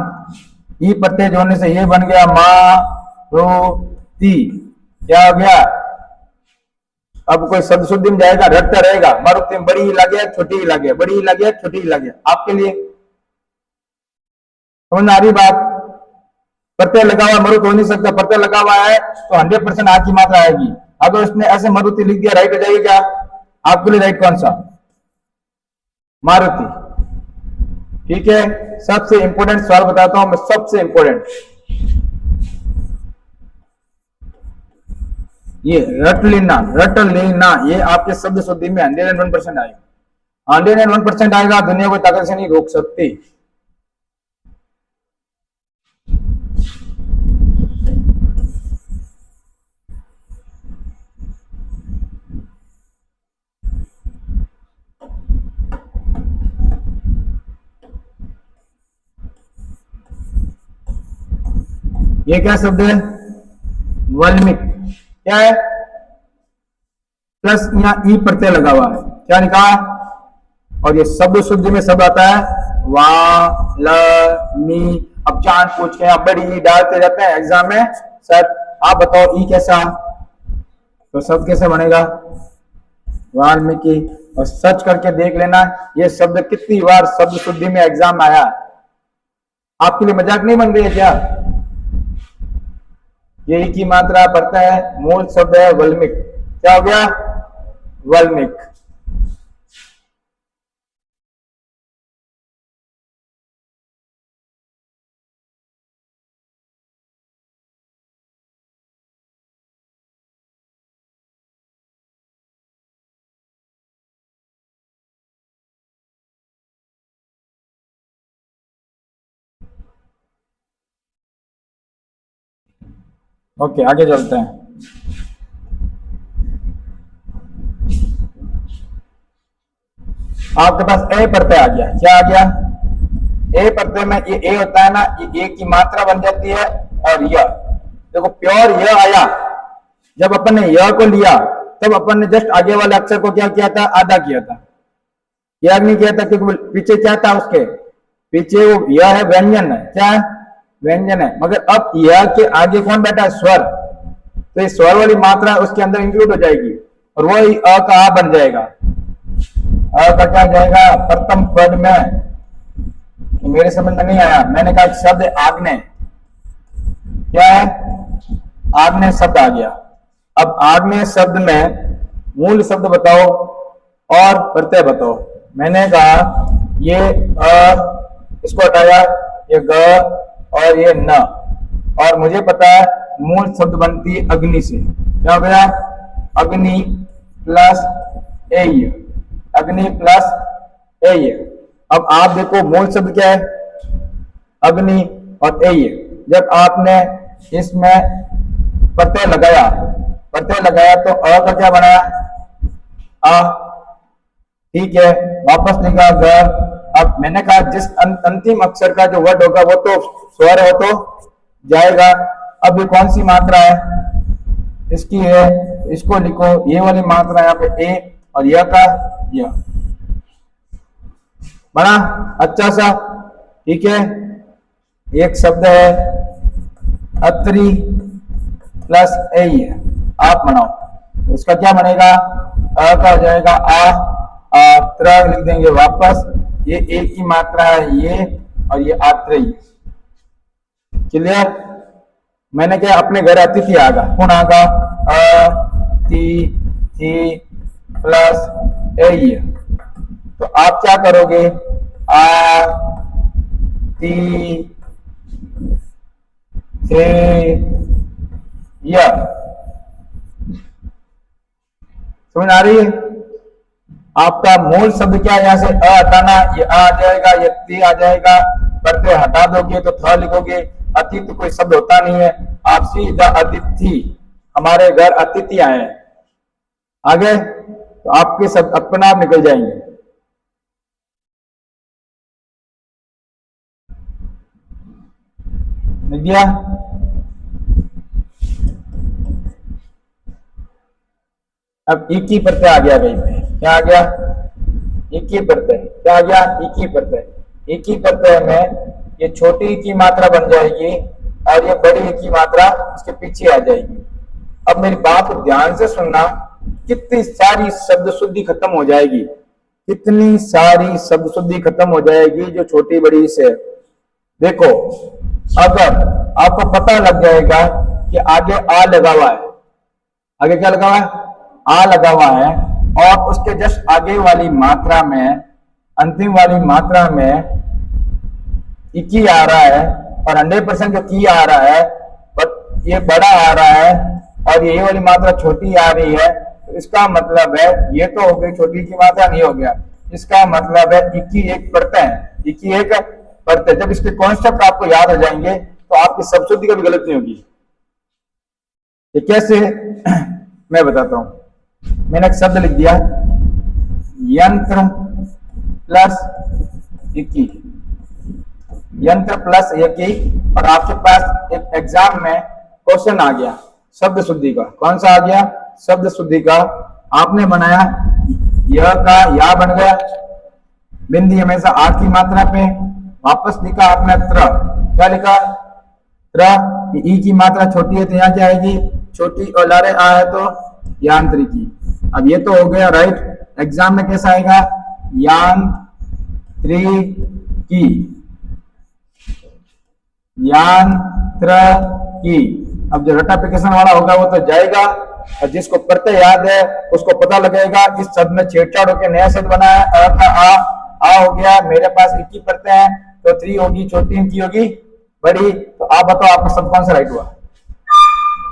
ई प्रत्यय जोड़ने से ये बन गया मारुति। क्या हो गया? अब कोई शब्द शुद्धि में जाएगा, रटता रहेगा। मारुति में बड़ी ही लगे, छोटी ही लगे, बड़ी ही लगे, छोटी ही लगे। आपके लिए समझ आ रही बात? प्रत्यय लगा हुआ मरुत हो नहीं सकता, प्रत्यय लगा हुआ है तो 100% आ की मात्रा आएगी। अगर उसने ऐसे मारुति लिख दिया, राइट हो जाएगी क्या? आपके लिए राइट कौन सा? मारुति। ठीक है? सबसे इंपोर्टेंट सवाल बताता हूं मैं, सबसे इंपोर्टेंट, ये रट लेना, ये आपके शब्द शुद्धि में 101% आएगा। 101% आएगा, दुनिया को ताकत से नहीं रोक सकती। ये क्या शब्द है? वाल्मीकि। क्या है, प्लस यहाँ ई प्रत्यय लगा हुआ है, क्या लिखा, और ये शब्द शुद्धि में शब्द आता है वा ल मी। अब जान पूछ के यहाँ बड़ी डालते रहते हैं एग्जाम में, सर आप बताओ ई कैसा, तो शब्द कैसे बनेगा, वाल्मीकि। और सर्च करके देख लेना ये शब्द कितनी बार शब्द शुद्धि में एग्जाम आया। आपके लिए मजाक नहीं बन रही है क्या, ये ई की मात्रा पड़ता है, मूल शब्द है वल्मीक, क्या हो गया, वल्मीक। ओके आगे चलते हैं। आपके पास ए प्रत्यय आ गया, क्या आ गया, ए प्रत्यय में ये ए होता है ना, ये ए की मात्रा बन जाती है, और यह देखो प्योर यह आया, जब अपन ने यह को लिया तब अपन ने जस्ट आगे वाले अक्षर को क्या किया था, आधा किया था, क्या नहीं किया था, क्योंकि पीछे क्या था, उसके पीछे वो यह है व्यंजन है, क्या है, व्यंजन है। मगर अब यह के आगे कौन बैठा है, स्वर, तो ये स्वर वाली मात्रा उसके अंदर इंक्लूड हो जाएगी, और वो अ का आ बन जाएगा, अ का क्या जाएगा, प्रथम पद में। तो मेरे समझ में नहीं आया, मैंने कहा शब्द आग्नेय, क्या है, आग्नेय शब्द आ गया। अब आग्नेय शब्द में मूल शब्द बताओ और प्रत्यय बताओ। मैंने कहा ये इसको हटाया, ये ग और ये न, और मुझे पता है मूल शब्द बनती है अग्नि से, क्या हो गया, अग्नि प्लस एय, अग्नि प्लस एय। अब आप देखो मूल शब्द क्या है, अग्नि और एय। जब आपने इसमें प्रत्यय लगाया, प्रत्यय लगाया तो अ का क्या बनाया, आ, ठीक है, वापस लिखा ग। अब मैंने कहा जिस अंतिम अक्षर का जो वर्ड होगा वो तो स्वर हो तो जाएगा। अब ये कौन सी मात्रा है, इसकी है, इसको लिखो, ये वाली मात्रा यहाँ पे ए, और यह का यह बना अच्छा सा, ठीक है। एक शब्द है अत्रि प्लस ए, आप बनाओ, उसका क्या बनेगा, अ का हो जाएगा आ, त्र लिख देंगे वापस, ये ए की मात्रा है ये, और ये आत्रेय, क्लियर। मैंने क्या अपने घर अतिथि आगा, कौन आगा, अतिथि प्लस ए, तो आप क्या करोगे, आ ती थे या, समझ आ रही है। आपका मूल शब्द क्या है, यहाँ से अ हटाना, ये आ जाएगा, ये ती आ जाएगा, प्रत्यय हटा दोगे तो थ लिखोगे। अतिथि कोई शब्द होता नहीं है, आप सीधा अतिथि, हमारे घर अतिथि आए, आगे तो आपके शब्द अपने आप निकल जाएंगे। लिख दिया, अब एक ही प्रत्यय आ गया भाई, क्या आ गया, एक ही प्रत्यय, क्या आ गया, एक ही प्रत्यय। एक ही प्रत्यय में ये छोटी की मात्रा बन जाएगी और ये बड़ी की मात्रा इसके पीछे आ जाएगी। अब मेरी बात को ध्यान से सुनना, कितनी सारी शब्द शुद्धि खत्म हो जाएगी, कितनी सारी शब्द शुद्धि खत्म हो जाएगी जो छोटी बड़ी से। देखो अगर आपको पता लग जाएगा कि आगे आ लगा हुआ है, आगे क्या लगा हुआ है, आ लगा हुआ है, और उसके जस्ट आगे वाली मात्रा में, अंतिम वाली मात्रा में की आ रहा है, और 100% जो की आ रहा है बट ये बड़ा आ रहा है, और ये वाली मात्रा छोटी आ रही है, तो इसका मतलब है ये तो हो गई छोटी की मात्रा, नहीं हो गया, इसका मतलब है इक्की एक प्रत्यय है, इक्की एक प्रत्यय। जब इसके कॉन्सेप्ट आपको याद हो जाएंगे तो आपकी शब्द शुद्धि कभी गलत नहीं होगी। ये कैसे मैं बताता हूं। मैंने एक शब्द लिख दिया, यंत्र प्लस इक्की, यंत्र प्लस इक्की, और आपके पास एक एग्जाम में क्वेश्चन आ गया, शब्द शुद्धि का। कौन सा आ गया? शब्द शुद्धि का। आपने बनाया यह का या बन गया, बिंदी हमेशा आ की मात्रा पे। वापस लिखा आपने त्र, क्या लिखा? त्र। ई की मात्रा छोटी है तो यहाँ क्या आएगी? छोटी, और लारे आ है तो यांत्रिकी। अब ये तो हो गया राइट। एग्जाम में कैसा आएगा? यांत्रिकी, यांत्रिकी। अब जो रटाफिकेशन वाला होगा वो तो जाएगा, और जिसको प्रत्यय याद है उसको पता लगेगा इस शब्द में छेड़छाड़ होकर नया शब्द बना है। अ का आ हो गया, मेरे पास एक ही प्रत्यय है तो 3 होगी, छोटी इनकी होगी बड़ी। तो आप बताओ आपका शब्द कौन सा राइट हुआ?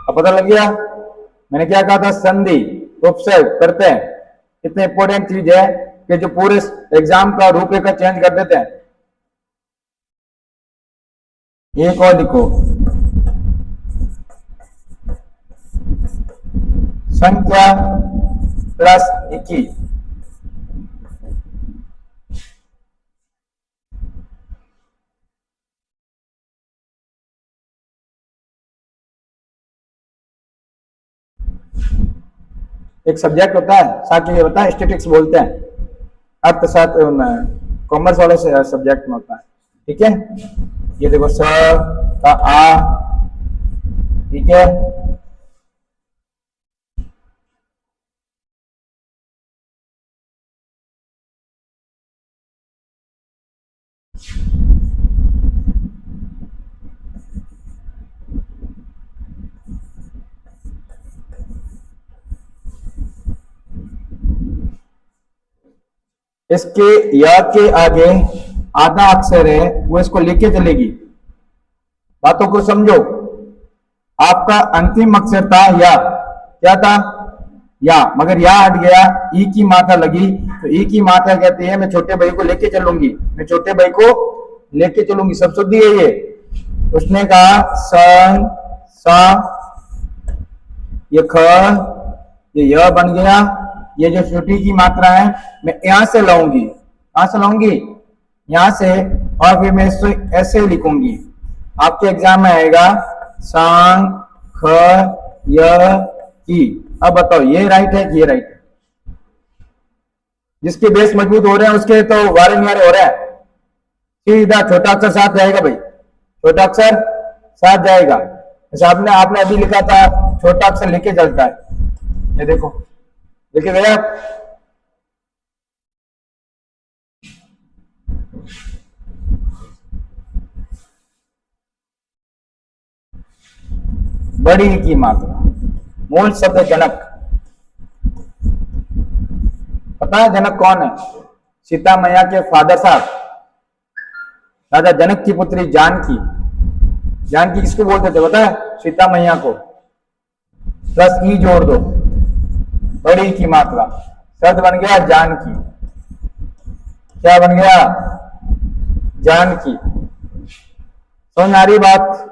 अब पता लग गया। मैंने क्या कहा था? संधि, उपसर्ग, प्रत्यय। इतने इंपॉर्टेंट चीज है कि जो पूरे एग्जाम का रूपरेखा चेंज कर देते हैं। एक और लिखो, संख्या प्लस 21। एक सब्जेक्ट होता है साथ ये होता है स्टैटिस्टिक्स बोलते हैं, अर्थशास्त्र कॉमर्स वाले सब्जेक्ट में होता है। ठीक है, ये देखो स का आ, ठीक है। इसके या के आगे आधा अक्षर है, वो इसको लेके चलेगी। बातों को समझो। आपका अंतिम अक्षर था या, क्या था? या, मगर या हट गया, ई की मात्रा लगी, तो ई की मात्रा कहती है मैं छोटे भाई को लेके चलूंगी, मैं छोटे भाई को लेके चलूंगी। सब शुद्धि है ये। उसने कहा सन, सा, ये ख, ये य बन गया। ये जो छोटी की मात्रा है मैं यहां से लाऊंगी, कहां से लाऊंगी? यहां से, और फिर मैं इसको ऐसे लिखूंगी। आपके एग्जाम में आएगा सांग, ख, य, की। अब बताओ ये राइट है कि ये राइट है? जिसके बेस मजबूत हो रहे हैं उसके तो वारे निवारे हो रहा है। सीधा छोटा अक्षर साथ जाएगा भाई, छोटा अक्षर साथ जाएगा। जैसे आपने अभी लिखा था छोटा अक्षर लेके चलता है। ये देखो, देखे गया। बड़ी की मात्रा। मूल शब्द जनक। पता है जनक कौन है? सीता मैया के फादर साहब, राजा जनक की पुत्री जानकी। जानकी किसको बोलते थे पता है? सीता मैया को। प्लस ई जोड़ दो, बड़ी की मात्रा। शब्द बन गया जानकी। क्या बन गया? जानकी। समझ आ रही बात?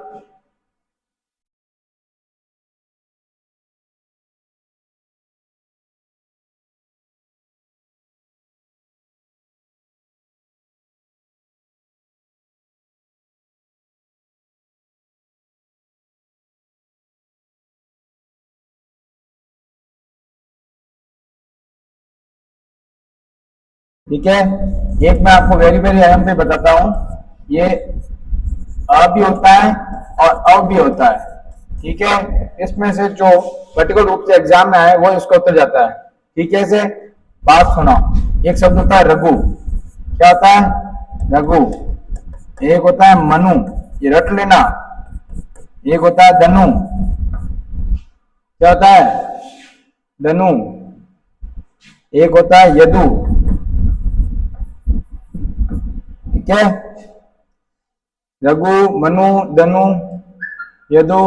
ठीक है, एक मैं आपको वेरी वेरी अहम पे बताता हूं। ये अ भी होता है और अ भी होता है। ठीक है, इसमें से जो पर्टिकुलर रूप से एग्जाम में आए वो इसका उत्तर जाता है। ठीक है, से बात सुनो। एक शब्द होता है रघु। क्या होता है? रघु। एक होता है मनु, ये रट लेना। एक होता है धनु। क्या होता है? धनु। एक होता है यदु। ठीक है, रघु, मनु, धनु, यदु।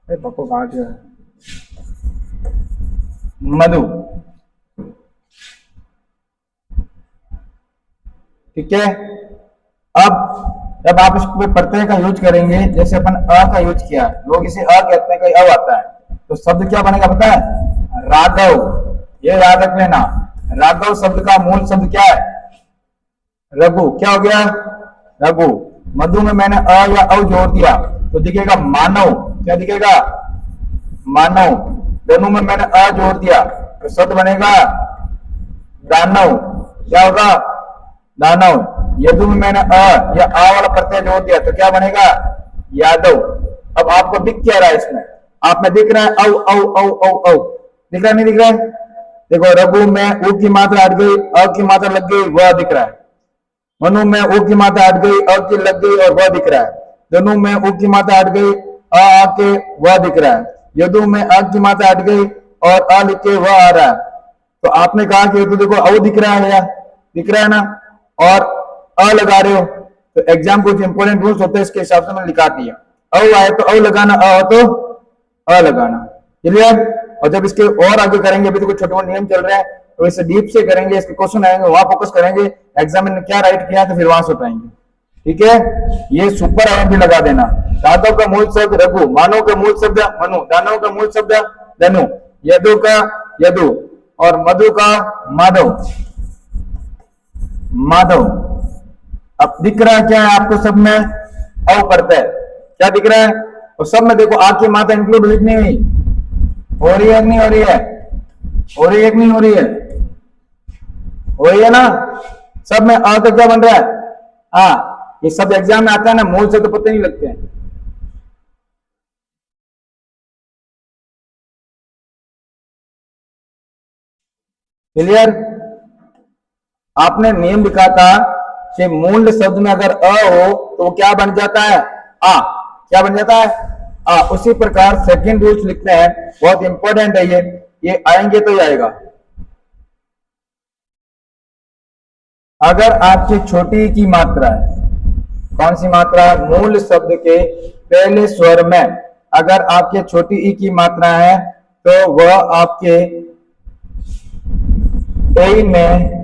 पक्को काट है मधु। ठीक है, अब जब आप इसको प्रत्यय का यूज करेंगे, जैसे अपन अ का यूज किया, लोग इसे अ कहते हैं, कहीं अ आता है, तो शब्द क्या बनेगा पता है? राघव। ये याद रख लेना। राघव शब्द का मूल शब्द क्या है? रघु। क्या हो गया? रघु। मधु में मैंने अ या औ जोड़ दिया तो दिखेगा मानव। क्या दिखेगा? मानव। धनु में मैंने अ जोड़ दिया तो शब्द बनेगा दानव। क्या होगा? दानव। यदु में मैंने अ या आ वाला प्रत्यय जोड़ दिया तो क्या बनेगा? यादव। अब आपको दिख क्या रहा है इसमें? आप में दिख रहा है औ औ औ औ औ, दिख रहा है नहीं दिख रहा है? देखो रघु में उ की मात्रा हट गई, अ की मात्रा लग गई, वह दिख रहा है। मनु में उ की मात्रा हट गई, अ की लग गई और वह दिख रहा है। धनु में उ की मात्रा हट गई, अ आके वह दिख रहा है। यदु में अ की मात्रा हट गई और अ लिख के वह आ रहा है। तो आपने कहा कि तो देखो औ दिख रहा है, या दिख रहा है ना, और अ लगा रहे हो तो एग्जाम कुछ इंपॉर्टेंट रूल्स होते हैं, इसके हिसाब से मैंने लिखा दिया। औ आए तो औ लगाना, अ हो तो अ लगाना। क्लियर? और जब इसके और आगे करेंगे, अभी तो कुछ छोटे मोटे नियम चल रहे हैं, तो इसे डीप से करेंगे, इसके क्वेश्चन आएंगे वहां फोकस करेंगे, एग्जाम में क्या राइट किया तो फिर वहां से उठाएंगे। ठीक है? ये सुपर आयन भी लगा देना। दानव का मूल शब्द रघु, मानव का मूल शब्द मनु, दानव का मूल शब्द धनु, यदु का यदु और मधु का माधव। माधव। अब दिख रहा है क्या है आपको सब में? औ प्रत्यय। क्या दिख रहा है? और सब में देखो आ की मात्रा इंक्लूड हुई नहीं हुई? हो रही है नहीं हो रही है? हो रही है नहीं हो रही है? हो रही है ना? सब में आ तो क्या बन रहा है? हाँ, ये सब एग्जाम में आता है ना, मूल से तो पता नहीं लगते हैं। क्लियर? आपने नियम लिखा था कि मूल शब्द में अगर अ हो तो क्या बन जाता है? आ। क्या बन जाता है? आ। उसी प्रकार सेकंड रूल्स लिखते हैं, बहुत इंपॉर्टेंट है ये आएंगे तो ही आएगा। अगर आपकी छोटी की मात्रा है, कौन सी मात्रा? मूल शब्द के पहले स्वर में अगर आपके छोटी ई की मात्रा है तो वह आपके ए में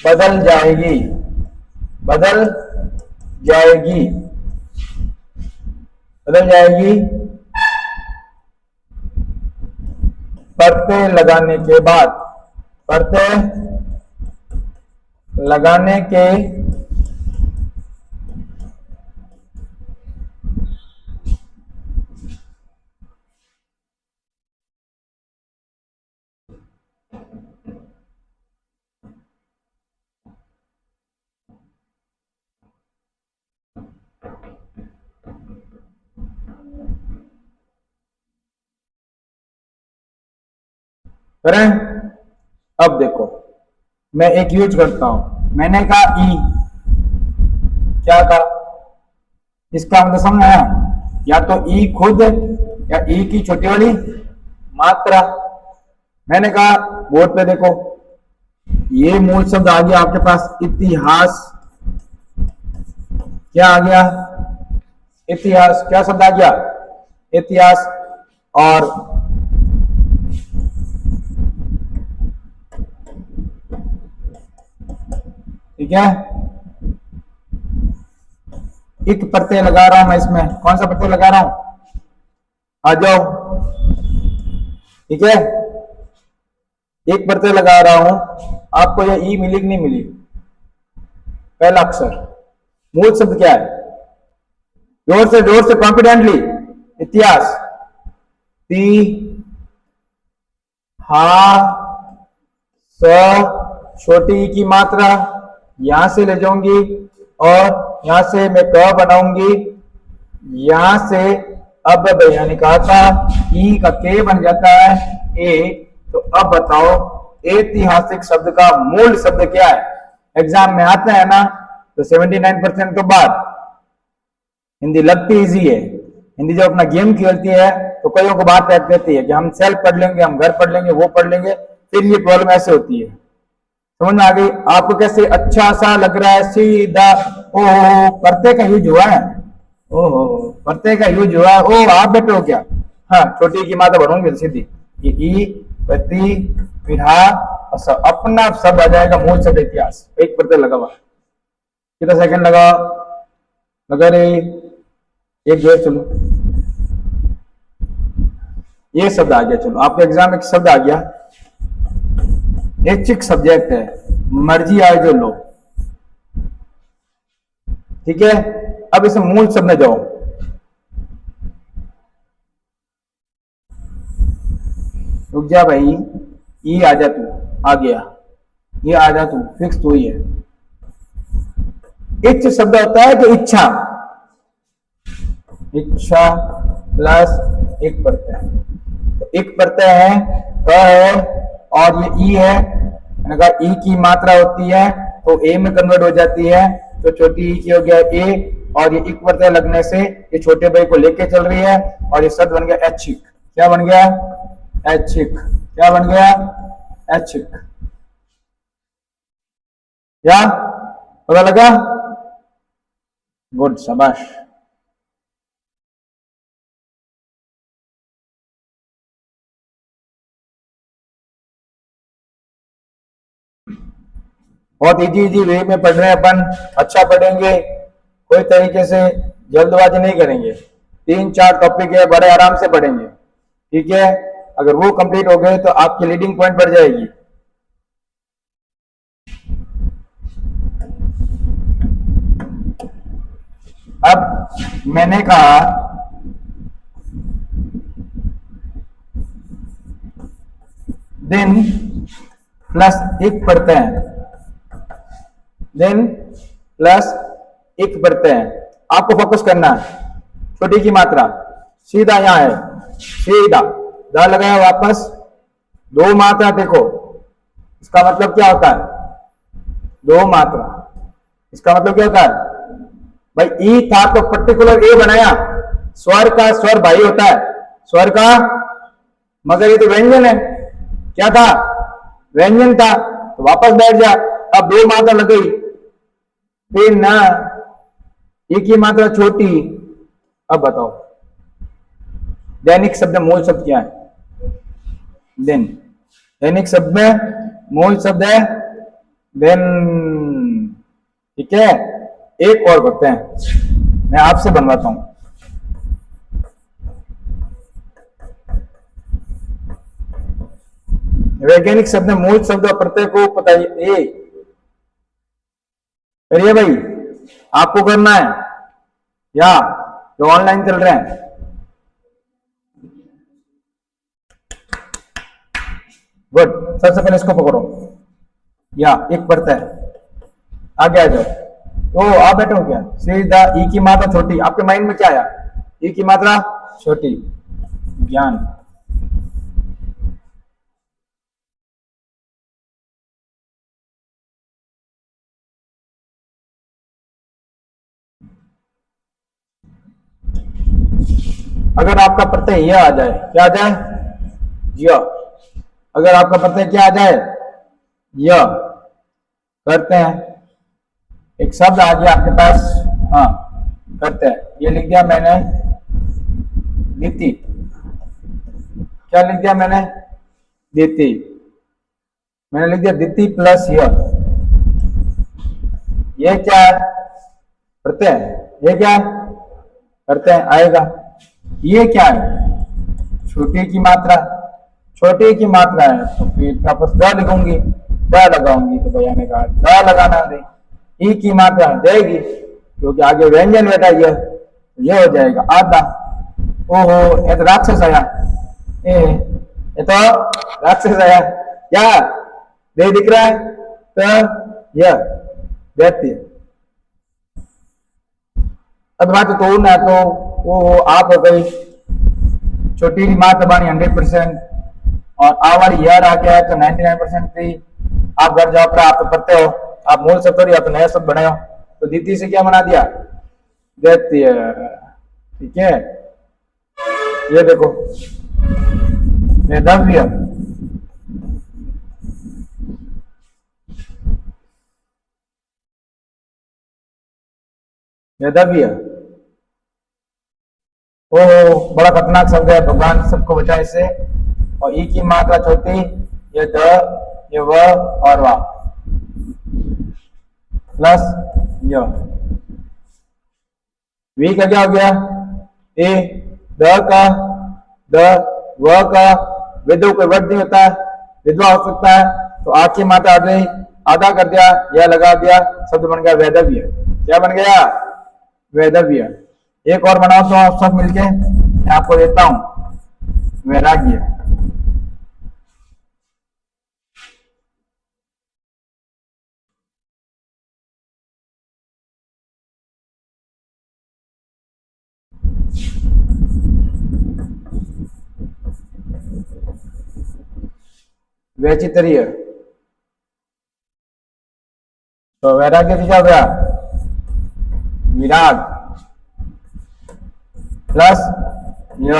बदल जाएगी। बदल जाएगी। बदल जाएगी प्रत्यय लगाने के बाद। प्रत्यय लगाने के करें। अब देखो मैं एक यूज करता हूं, मैंने कहा ई, क्या कहा? इसका मतलब समझ आया? या तो ई खुद या ई की छोटी वाली मात्रा। मैंने कहा बोर्ड पे देखो, ये मूल शब्द आ गया आपके पास इतिहास। क्या आ गया? इतिहास। क्या शब्द आ गया? इतिहास। और ठीक है, एक प्रत्यय लगा रहा हूं मैं इसमें। कौन सा प्रत्यय लगा रहा हूं? आ जाओ। ठीक है, एक प्रत्यय लगा रहा हूं। आपको यह ई मिली कि नहीं मिली? पहला अक्षर। मूल शब्द क्या है? जोर से कॉन्फिडेंटली। इतिहास। ती हा स, छोटी की मात्रा यहां से ले जाऊंगी और यहां से मैं क बनाऊंगी। यहां से अब यानी कहा था ई का के बन जाता है ए। तो अब बताओ ऐतिहासिक शब्द का मूल शब्द क्या है? एग्जाम में आता है ना, तो 79% तो बात। हिंदी लगती इजी है। हिंदी जब अपना गेम खेलती है तो कईयों को बात रख देती है कि हम सेल्फ पढ़ लेंगे, हम घर पढ़ लेंगे, वो पढ़ लेंगे, फिर ये प्रॉब्लम ऐसे होती है। समझ में आ गई आपको? कैसे अच्छा सा लग रहा है, सीधा। ओहो, प्रत्यय का यूज हुआ है। ओहो, प्रत्यय का यूज हुआ है। ओ आप बैठे हो क्या? हाँ, छोटी की मात्रा भरूंगी सीधी। ये ई प्रति फिर हा अपना शब्द आ जाएगा मूल शब्द इतिहास। एक प्रत्यय लगा हुआ। कितना सेकंड लगा? लगा रे एक जो। चलो ये शब्द आ गया। चलो आपके एग्जाम में एक शब्द आ गया। ऐच्छिक सब्जेक्ट है, मर्जी आए जो लो। ठीक है। अब इसे मूल शब्द में जाओ, रुक जा भाई, ये आ जा तू, आ गया, ये आ जा तू, फिक्स तो ही है। इच्छ शब्द होता है कि इच्छा, इच्छा प्लस एक प्रत्यय, तो एक प्रत्यय है, क है और ये ई है, मैंने कहा ई की मात्रा होती है तो ए में कन्वर्ट हो जाती है, तो छोटी ई की हो गया ए, और ये एक प्रत्यय लगने से ये छोटे भाई को लेके चल रही है, और ये शब्द बन गया ऐच्छिक। क्या बन गया? ऐच्छिक। क्या बन गया? ऐच्छिक। क्या पता लगा? गुड, शाबाश। बहुत इजी वे में पढ़ रहे हैं अपन, अच्छा पढ़ेंगे, कोई तरीके से जल्दबाजी नहीं करेंगे, 3-4 टॉपिक है, बड़े आराम से पढ़ेंगे, ठीक है। अगर वो कंप्लीट हो गए तो आपकी लीडिंग पॉइंट बढ़ जाएगी। अब मैंने कहा दिन प्लस एक प्रत्यय, दिन प्लस एक प्रत्यय, आपको फोकस करना है। छोटी की मात्रा सीधा यहां है, सीधा दा लगाया, वापस दो मात्रा, देखो इसका मतलब क्या होता है? दो मात्रा, इसका मतलब क्या होता है भाई? ई था तो पर्टिकुलर ए बनाया, स्वर का स्वर भाई होता है स्वर का, मगर ये तो व्यंजन है। क्या था? व्यंजन था, तो वापस बैठ जा। अब दो मात्रा लग गई, फिर ना एक ही मात्रा छोटी। अब बताओ दैनिक शब्द मूल शब्द क्या है? दिन। दैनिक शब्द में मूल शब्द है दिन, ठीक है। एक और करते हैं, मैं आपसे बनवाता हूं। वैज्ञानिक शब्द में मूल शब्द और प्रत्यय को पता है, करिए भाई, आपको करना है या जो ऑनलाइन चल रहे हैं? गुड, सबसे पहले इसको पकड़ो, या एक प्रत्यय, आगे आ जाओ। तो आप बैठे हो क्या? सीधा ई की मात्रा छोटी, आपके माइंड में क्या आया? ई की मात्रा छोटी, ज्ञान। अगर आपका प्रत्यय यह आ जाए, क्या आ जाए? यह। अगर आपका प्रत्यय क्या आ जाए? यह। करते हैं, एक शब्द आ गया आपके पास, हाँ करते हैं, ये लिख दिया मैंने दीति। क्या लिख दिया मैंने? दीति। मैंने लिख दिया दीति प्लस यह। ये क्या है? प्रत्यय। ये क्या है? प्रत्यय आएगा। ये क्या है? छोटी की मात्रा, छोटी की मात्रा है, तो फिर वापस द लिखूंगी, द लगाऊंगी, तो भैया ने कहा द लगाना दे। ई की मात्रा जाएगी क्योंकि आगे व्यंजन बैठा, ये हो जाएगा आधा। ओहो, ये तो राक्षस आया, ये तो राक्षस आया, क्या दे दिख रहा है? तो यह दैत्य। अथवा तो ना तो वो आप हो गई छोटी मात्रा बानी 100%, और आवारी यार आ गया है तो 99% थी। आप घर जाओ, आप तो पढ़ते हो, आप मूल शब्द या तो नया शब्द बनाओ, तो दीदी से क्या बना दिया? दैत्य, ठीक है। ये देखो मेधाव्य, मेधाव्य, ओहो बड़ा खतरनाक शब्द है, भगवान सबको बचाए इससे। और ई की मात्रा छोटी, ये द, ये व और वा प्लस य। वी का क्या हो गया? ए, द का, द, व का, विधु कोई वर्ड नहीं होता है, विधवा हो सकता है, तो आ की मात्रा आ गई, आधा कर दिया, यह लगा दिया, शब्द बन गया वैदव्य। क्या बन गया? वैधव्य। एक और बनाओ तो आप सब मिलके, मैं आपको देता हूं वैराग्य। वैचित्र्य। तो वैराग्य की क्या हो गया? विराग प्लस य,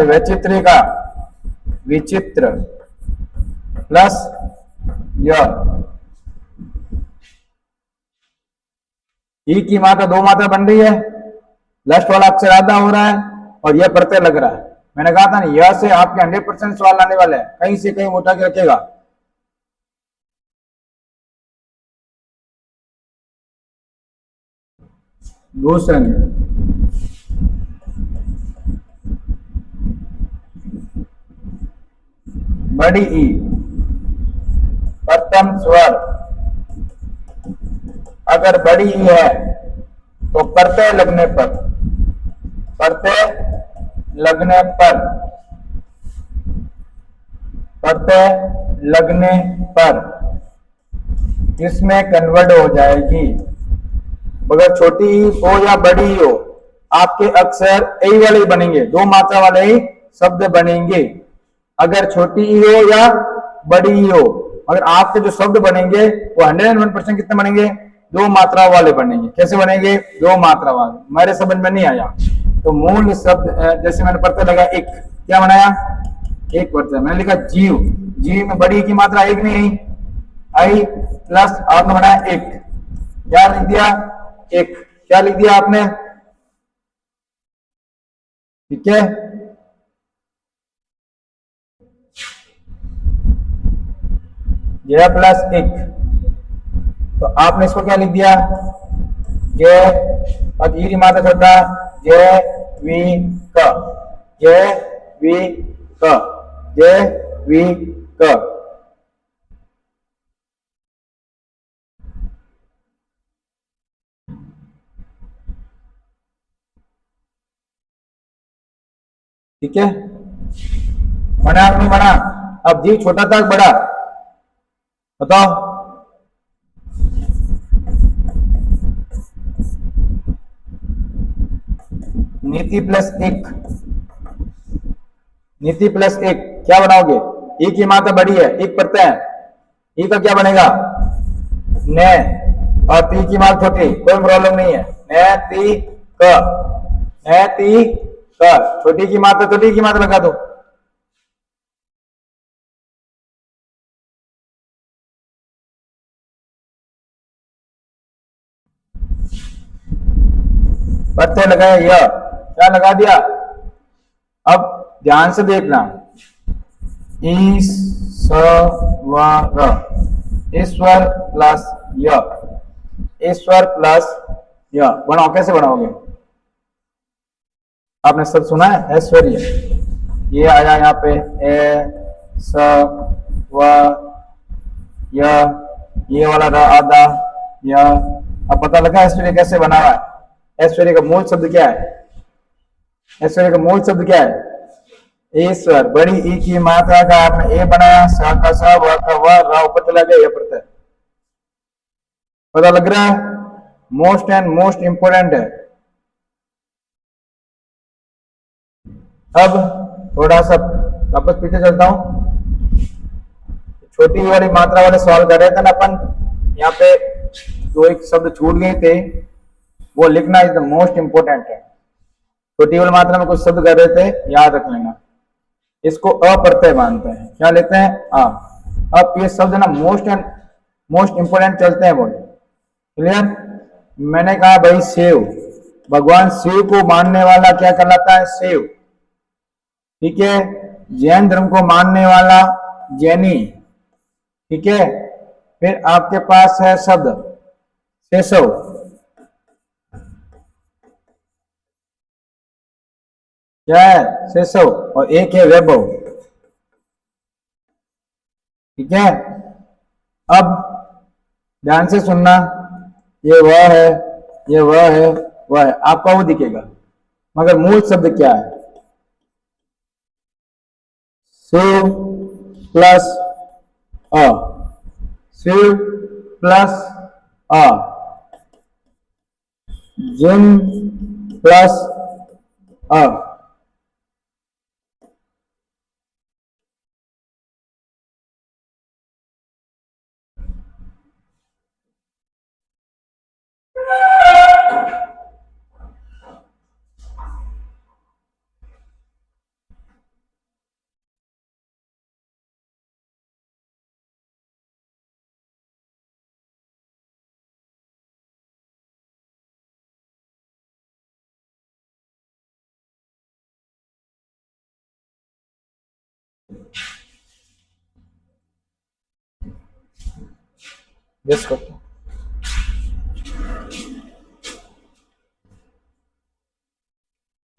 वैचित्र्य का विचित्र प्लस य। ई की मात्रा दो मात्रा बन रही है, लास्ट वाला अक्षर आधा हो रहा है और यह प्रत्यय लग रहा है। मैंने कहा था ना, यह से आपके 100% सवाल आने वाले हैं, कहीं से कहीं उठा के रखेगा। दूसरे बड़ी ई प्रथम स्वर, अगर बड़ी ई है तो प्रत्यय लगने पर, प्रत्यय लगने पर, प्रत्यय लगने पर इसमें कन्वर्ट हो जाएगी। अगर छोटी ई हो या बड़ी ई हो, आपके अक्षर ए वाले ही बनेंगे, दो मात्रा वाले ही शब्द बनेंगे। अगर छोटी ई हो या बड़ी ई हो, अगर आपके जो शब्द बनेंगे वो 101% कितने बनेंगे? दो मात्रा वाले बनेंगे। कैसे बनेंगे? दो मात्रा वाले। मेरे समझ में नहीं आया तो मूल शब्द, जैसे मैंने प्रत्यय लगा एक, क्या बनाया? एक प्रत्यय। मैंने लिखा जीव, जीव में बड़ी की मात्रा एक नहीं आई, आई प्लस आपने बनाया एक, क्या लिख दिया? एक। क्या लिख दिया आपने? ठीक है, जय प्लस एक। तो आपने इसको क्या लिख दिया? जय, और ई की मात्रा छोटा, जय वी क, जय वी क, जय वी क। ठीक है, बना नहीं बना? अब जी छोटा था बड़ा, बताओ? नीति प्लस एक, नीति प्लस एक क्या बनाओगे? ई की मात्रा बड़ी है, एक प्रत्यय है, ई का क्या बनेगा? ने, और ती की मात्रा छोटी, कोई प्रॉब्लम नहीं है। ने ती क, ने ती क, छोटी की मात्रा छोटी की मात्रा लगा दो। प्रत्यय लगाया यह, क्या लगा दिया? अब ध्यान से देखना, ईश्वर, ईश्वर प्लस य, ईश्वर प्लस य बनाओ। कैसे बनाओगे? आपने सब सुना है, ऐश्वर्य, ये आया यहाँ पे ए स व य, ये वाला रहा आधा य। अब पता लगा ऐश्वर्य कैसे बना हुआ है? ऐश्वर्य का मूल शब्द क्या है? ऐश्वर्य का मूल शब्द क्या है? ईश्वर। बड़ी ई की मात्रा का आपने ए बनाया, स का स, व का व, र ऊपर चला गया, ये प्रत्यय। पता लग रहा है? मोस्ट एंड मोस्ट इंपोर्टेंट है। अब थोड़ा सा वापस पीछे चलता हूं, छोटी वाली मात्रा वाले सवाल कर रहे थे ना अपन, यहाँ पे जो एक शब्द छूट गए थे वो लिखना इज द मोस्ट इंपोर्टेंट है। छोटी वाली मात्रा में कुछ शब्द कर रहे थे, याद रख लेना। इसको अप्रत्यय मानते हैं, क्या लेते हैं? आ। अब ये शब्द ना मोस्ट एंड मोस्ट इंपोर्टेंट चलते हैं, बोले क्लियर? मैंने कहा भाई शिव, भगवान शिव को मानने वाला क्या कहलाता है? शिव। ठीक है, जैन धर्म को मानने वाला जैनी। ठीक है, फिर आपके पास है शब्द शेषव, क्या है? शेषव। और एक है वैभव। ठीक है, अब ध्यान से सुनना, ये वह है, ये वह है, आपका वो दिखेगा। मगर मूल शब्द क्या है? शिव प्लस अ, शिव प्लस अ, जिन प्लस अ। गेस करता हूँ।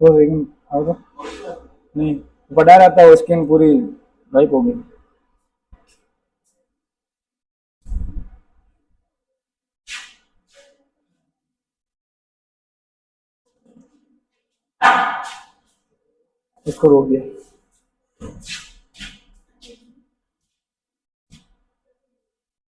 तो लेकिन होगा नहीं, बड़ा रहता है, स्किन पूरी गायब हो गई। इसको रोक दिया।